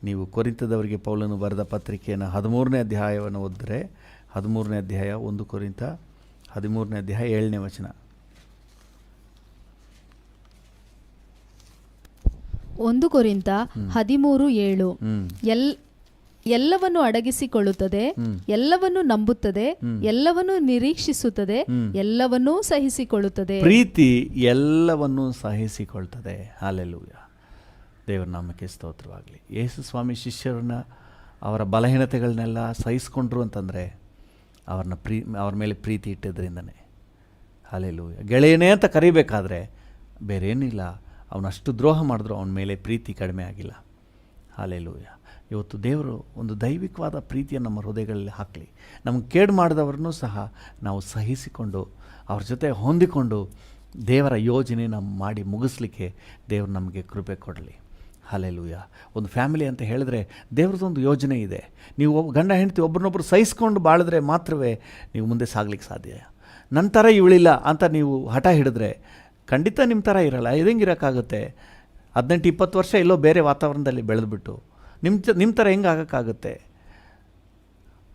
ನೀವು ಕೊರಿಂಥದವರಿಗೆ ಪೌಲನು ಬರೆದ ಪತ್ರಿಕೆಯನ್ನು 13ನೇ ಅಧ್ಯಾಯವನ್ನು ಓದಿದ್ರೆ, 13ನೇ ಅಧ್ಯಾಯ 1 ಕೊರಿಂಥ 13ನೇ ಅಧ್ಯಾಯ 7ನೇ ವಚನ. 1 ಕೊರಿಂಥ 13:7. ಎಲ್ಲವನ್ನು ಅಡಗಿಸಿಕೊಳ್ಳುತ್ತದೆ, ಎಲ್ಲವನ್ನು ನಂಬುತ್ತದೆ, ಎಲ್ಲವನ್ನು ನಿರೀಕ್ಷಿಸುತ್ತದೆ, ಎಲ್ಲವನ್ನೂ ಸಹಿಸಿಕೊಳ್ಳುತ್ತದೆ. ಪ್ರೀತಿ ಎಲ್ಲವನ್ನೂ ಸಹಿಸಿಕೊಳ್ತದೆ. ಹಲ್ಲೆಲೂಯಾ. ದೇವರ ನಾಮಕ್ಕೆ ಸ್ತೋತ್ರವಾಗಲಿ. ಯೇಸು ಸ್ವಾಮಿ ಶಿಷ್ಯರನ್ನ ಅವರ ಬಲಹೀನತೆಗಳನ್ನೆಲ್ಲ ಸಹಿಸ್ಕೊಂಡ್ರು ಅಂತಂದರೆ ಅವ್ರ ಮೇಲೆ ಪ್ರೀತಿ ಇಟ್ಟಿದ್ದರಿಂದನೇ. ಹಲ್ಲೆಲೂಯಾ. ಗೆಳೆಯನೇ ಅಂತ ಕರಿಬೇಕಾದ್ರೆ ಬೇರೆ ಏನಿಲ್ಲ, ಅವನಷ್ಟು ದ್ರೋಹ ಮಾಡಿದ್ರು ಅವನ ಮೇಲೆ ಪ್ರೀತಿ ಕಡಿಮೆ ಆಗಿಲ್ಲ. ಹಲ್ಲೆಲೂಯಾ. ಇವತ್ತು ದೇವರು ಒಂದು ದೈವಿಕವಾದ ಪ್ರೀತಿಯನ್ನು ನಮ್ಮ ಹೃದಯಗಳಲ್ಲಿ ಹಾಕಲಿ. ನಮಗೆ ಕೇಡು ಮಾಡಿದವ್ರನ್ನೂ ಸಹ ನಾವು ಸಹಿಸಿಕೊಂಡು ಅವ್ರ ಜೊತೆ ಹೊಂದಿಕೊಂಡು ದೇವರ ಯೋಜನೆ ನಮ್ಮ ಮಾಡಿ ಮುಗಿಸ್ಲಿಕ್ಕೆ ದೇವರು ನಮಗೆ ಕೃಪೆ ಕೊಡಲಿ. ಹಲ್ಲೆಲೂಯಾ. ಒಂದು ಫ್ಯಾಮಿಲಿ ಅಂತ ಹೇಳಿದ್ರೆ ದೇವ್ರದ್ದೊಂದು ಯೋಜನೆ ಇದೆ. ನೀವು ಗಂಡ ಹೆಂಡತಿ ಒಬ್ರನ್ನೊಬ್ರು ಸಹಿಸ್ಕೊಂಡು ಬಾಳಿದ್ರೆ ಮಾತ್ರವೇ ನೀವು ಮುಂದೆ ಸಾಗ್ಲಿಕ್ಕೆ ಸಾಧ್ಯ. ನಂತರ ಇವಳಿಲ್ಲ ಅಂತ ನೀವು ಹಠ ಹಿಡಿದ್ರೆ ಖಂಡಿತ ನಿಮ್ಮ ಥರ ಇರಲ್ಲ. ಇದಂಗಿರೋಕ್ಕಾಗುತ್ತೆ? 18-20 ವರ್ಷ ಎಲ್ಲೋ ಬೇರೆ ವಾತಾವರಣದಲ್ಲಿ ಬೆಳೆದ್ಬಿಟ್ಟು ನಿಮ್ಮ ಥರ ಹೆಂಗೆ ಆಗೋಕ್ಕಾಗುತ್ತೆ?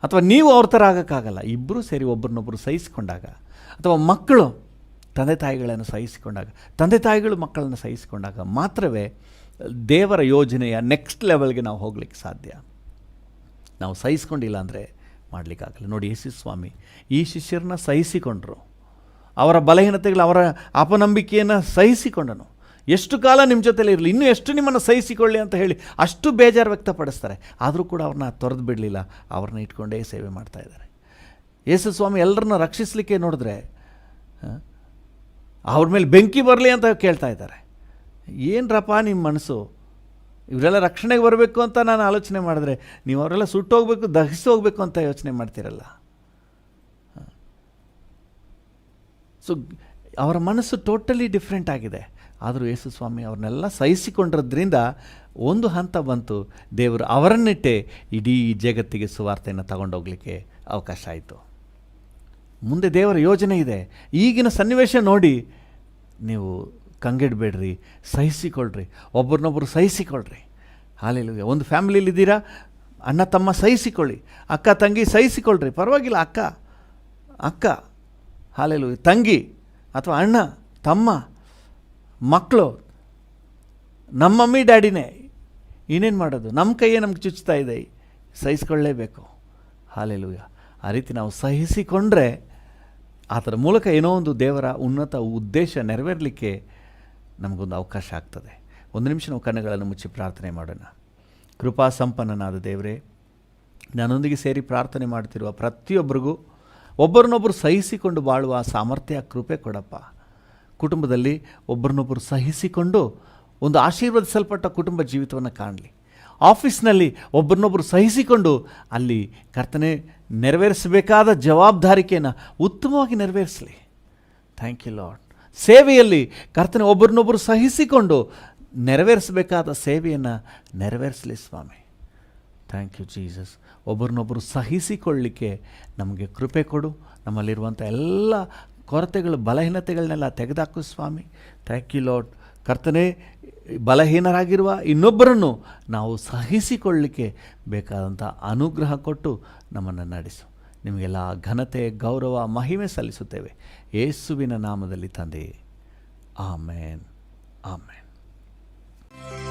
ಅಥವಾ ನೀವು ಅವ್ರ ಥರ ಆಗೋಕ್ಕಾಗಲ್ಲ. ಇಬ್ಬರೂ ಸೇರಿ ಒಬ್ರನ್ನೊಬ್ಬರು ಸಹಿಸಿಕೊಂಡಾಗ, ಅಥವಾ ಮಕ್ಕಳು ತಂದೆ ತಾಯಿಗಳನ್ನು ಸಹಿಸಿಕೊಂಡಾಗ, ತಂದೆ ತಾಯಿಗಳು ಮಕ್ಕಳನ್ನು ಸಹಿಸಿಕೊಂಡಾಗ ಮಾತ್ರವೇ ದೇವರ ಯೋಜನೆಯ ನೆಕ್ಸ್ಟ್ ಲೆವೆಲ್ಗೆ ನಾವು ಹೋಗ್ಲಿಕ್ಕೆ ಸಾಧ್ಯ. ನಾವು ಸಹಿಸ್ಕೊಂಡಿಲ್ಲ ಅಂದರೆ ಮಾಡಲಿಕ್ಕಾಗಲ್ಲ. ನೋಡಿ, ಯೇಸು ಸ್ವಾಮಿ ಈ ಶಿಷ್ಯರನ್ನ ಸಹಿಸಿಕೊಂಡ್ರು. ಅವರ ಬಲಹೀನತೆಗಳು, ಅವರ ಅಪನಂಬಿಕೆಯನ್ನು ಸಹಿಸಿಕೊಂಡನು. ಎಷ್ಟು ಕಾಲ ನಿಮ್ಮ ಜೊತೆಲಿ ಇರಲಿ, ಇನ್ನೂ ಎಷ್ಟು ನಿಮ್ಮನ್ನು ಸಹಿಸಿಕೊಳ್ಳಿ ಅಂತ ಹೇಳಿ ಅಷ್ಟು ಬೇಜಾರು ವ್ಯಕ್ತಪಡಿಸ್ತಾರೆ. ಆದರೂ ಕೂಡ ಅವ್ರನ್ನ ತೊರೆದು ಬಿಡಲಿಲ್ಲ, ಅವ್ರನ್ನ ಇಟ್ಕೊಂಡೇ ಸೇವೆ ಮಾಡ್ತಾಯಿದ್ದಾರೆ. ಯೇಸು ಸ್ವಾಮಿ ಎಲ್ಲರನ್ನ ರಕ್ಷಿಸಲಿಕ್ಕೆ ನೋಡಿದ್ರೆ ಅವ್ರ ಮೇಲೆ ಬೆಂಕಿ ಬರಲಿ ಅಂತ ಕೇಳ್ತಾ ಇದ್ದಾರೆ. ಏನರಪ್ಪ ನಿಮ್ಮ ಮನಸ್ಸು? ಇವರೆಲ್ಲ ರಕ್ಷಣೆಗೆ ಬರಬೇಕು ಅಂತ ನಾನು ಆಲೋಚನೆ ಮಾಡಿದ್ರೆ ನೀವು ಅವರೆಲ್ಲ ಸುಟ್ಟೋಗ್ಬೇಕು, ದಹಿಸಿ ಹೋಗಬೇಕು ಅಂತ ಯೋಚನೆ ಮಾಡ್ತೀರಲ್ಲ. ಸೊ ಅವರ ಮನಸ್ಸು ಟೋಟಲಿ ಡಿಫ್ರೆಂಟ್ ಆಗಿದೆ. ಆದರೂ ಯೇಸು ಸ್ವಾಮಿ ಅವ್ರನ್ನೆಲ್ಲ ಸಹಿಸಿಕೊಂಡಿರೋದ್ರಿಂದ ಒಂದು ಹಂತ ಬಂತು, ದೇವರು ಅವರನ್ನಿಟ್ಟೆ ಇಡೀ ಜಗತ್ತಿಗೆ ಸುವಾರ್ತೆಯನ್ನು ತಗೊಂಡೋಗ್ಲಿಕ್ಕೆ ಅವಕಾಶ ಆಯಿತು. ಮುಂದೆ ದೇವರ ಯೋಜನೆ ಇದೆ. ಈಗಿನ ಸನ್ನಿವೇಶ ನೋಡಿ ನೀವು ಕಂಗೆಡಬೇಡ್ರಿ, ಸಹಿಸಿಕೊಳ್ಳ್ರಿ, ಒಬ್ಬರನ್ನೊಬ್ಬರು ಸಹಿಸಿಕೊಳ್ಳ್ರಿ. ಹಲ್ಲೆಲೂಯಾ. ಒಂದು ಫ್ಯಾಮಿಲಿಲಿದ್ದೀರಾ, ಅಣ್ಣ ತಮ್ಮ ಸಹಿಸಿಕೊಳ್ಳಿ, ಅಕ್ಕ ತಂಗಿ ಸಹಿಸಿಕೊಳ್ಳ್ರಿ, ಪರವಾಗಿಲ್ಲ. ಅಕ್ಕ ಹಲ್ಲೆಲೂಯಾ, ತಂಗಿ ಅಥವಾ ಅಣ್ಣ ತಮ್ಮ ಮಕ್ಕಳು ನಮ್ಮ ಮಮ್ಮಿ ಡ್ಯಾಡಿನೇ, ಇನ್ನೇನು ಮಾಡೋದು, ನಮ್ಮ ಕೈಯೇ ನಮ್ಗೆ ಚುಚ್ತಾ ಇದೆ, ಸಹಿಸ್ಕೊಳ್ಳೇಬೇಕು. ಹಾಲೆಲೂಯ. ಆ ರೀತಿ ನಾವು ಸಹಿಸಿಕೊಂಡ್ರೆ ಅದರ ಮೂಲಕ ಏನೋ ಒಂದು ದೇವರ ಉನ್ನತ ಉದ್ದೇಶ ನೆರವೇರಲಿಕ್ಕೆ ನಮಗೊಂದು ಅವಕಾಶ ಆಗ್ತದೆ. ಒಂದು ನಿಮಿಷ ನಾವು ಕಣ್ಣುಗಳನ್ನು ಮುಚ್ಚಿ ಪ್ರಾರ್ಥನೆ ಮಾಡೋಣ. ಕೃಪಾ ಸಂಪನ್ನನಾದ ದೇವರೇ, ನನ್ನೊಂದಿಗೆ ಸೇರಿ ಪ್ರಾರ್ಥನೆ ಮಾಡ್ತಿರುವ ಪ್ರತಿಯೊಬ್ಬರಿಗೂ ಒಬ್ಬರನ್ನೊಬ್ಬರು ಸಹಿಸಿಕೊಂಡು ಬಾಳುವ ಸಾಮರ್ಥ್ಯ ಕೃಪೆ ಕೊಡಪ್ಪ. ಕುಟುಂಬದಲ್ಲಿ ಒಬ್ಬರನ್ನೊಬ್ಬರು ಸಹಿಸಿಕೊಂಡು ಒಂದು ಆಶೀರ್ವದಿಸಲ್ಪಟ್ಟ ಕುಟುಂಬ ಜೀವಿತವನ್ನು ಕಾಣಲಿ. ಆಫೀಸ್ನಲ್ಲಿ ಒಬ್ಬರನ್ನೊಬ್ಬರು ಸಹಿಸಿಕೊಂಡು ಅಲ್ಲಿ ಕರ್ತನೆ ನೆರವೇರಿಸಬೇಕಾದ ಜವಾಬ್ದಾರಿಕೆಯನ್ನು ಉತ್ತಮವಾಗಿ ನೆರವೇರಿಸಲಿ. Thank you lord. ಸೇವೆಯಲ್ಲಿ ಕರ್ತನೆ ಒಬ್ಬರನ್ನೊಬ್ಬರು ಸಹಿಸಿಕೊಂಡು ನೆರವೇರಿಸಬೇಕಾದ ಸೇವೆಯನ್ನು ನೆರವೇರಿಸಲಿ ಸ್ವಾಮಿ. Thank you Jesus. ಒಬ್ಬರನ್ನೊಬ್ಬರು ಸಹಿಸಿಕೊಳ್ಳಲಿಕ್ಕೆ ನಮಗೆ ಕೃಪೆ ಕೊಡು. ನಮ್ಮಲ್ಲಿರುವಂಥ ಎಲ್ಲ ಕೊರತೆಗಳು, ಬಲಹೀನತೆಗಳನ್ನೆಲ್ಲ ತೆಗೆದುಹಾಕು ಸ್ವಾಮಿ. Thank you Lord. ಕರ್ತನೆ, ಬಲಹೀನರಾಗಿರುವ ಇನ್ನೊಬ್ಬರನ್ನು ನಾವು ಸಹಿಸಿಕೊಳ್ಳಲಿಕ್ಕೆ ಬೇಕಾದಂಥ ಅನುಗ್ರಹ ಕೊಟ್ಟು ನಮ್ಮನ್ನು ನಡೆಸು. ನಿಮಗೆಲ್ಲ ಘನತೆ, ಗೌರವ, ಮಹಿಮೆ ಸಲ್ಲಿಸುತ್ತೇವೆ ಯೇಸುವಿನ ನಾಮದಲ್ಲಿ ತಂದೆಯೇ. ಆಮೇನ್, ಆಮೇನ್.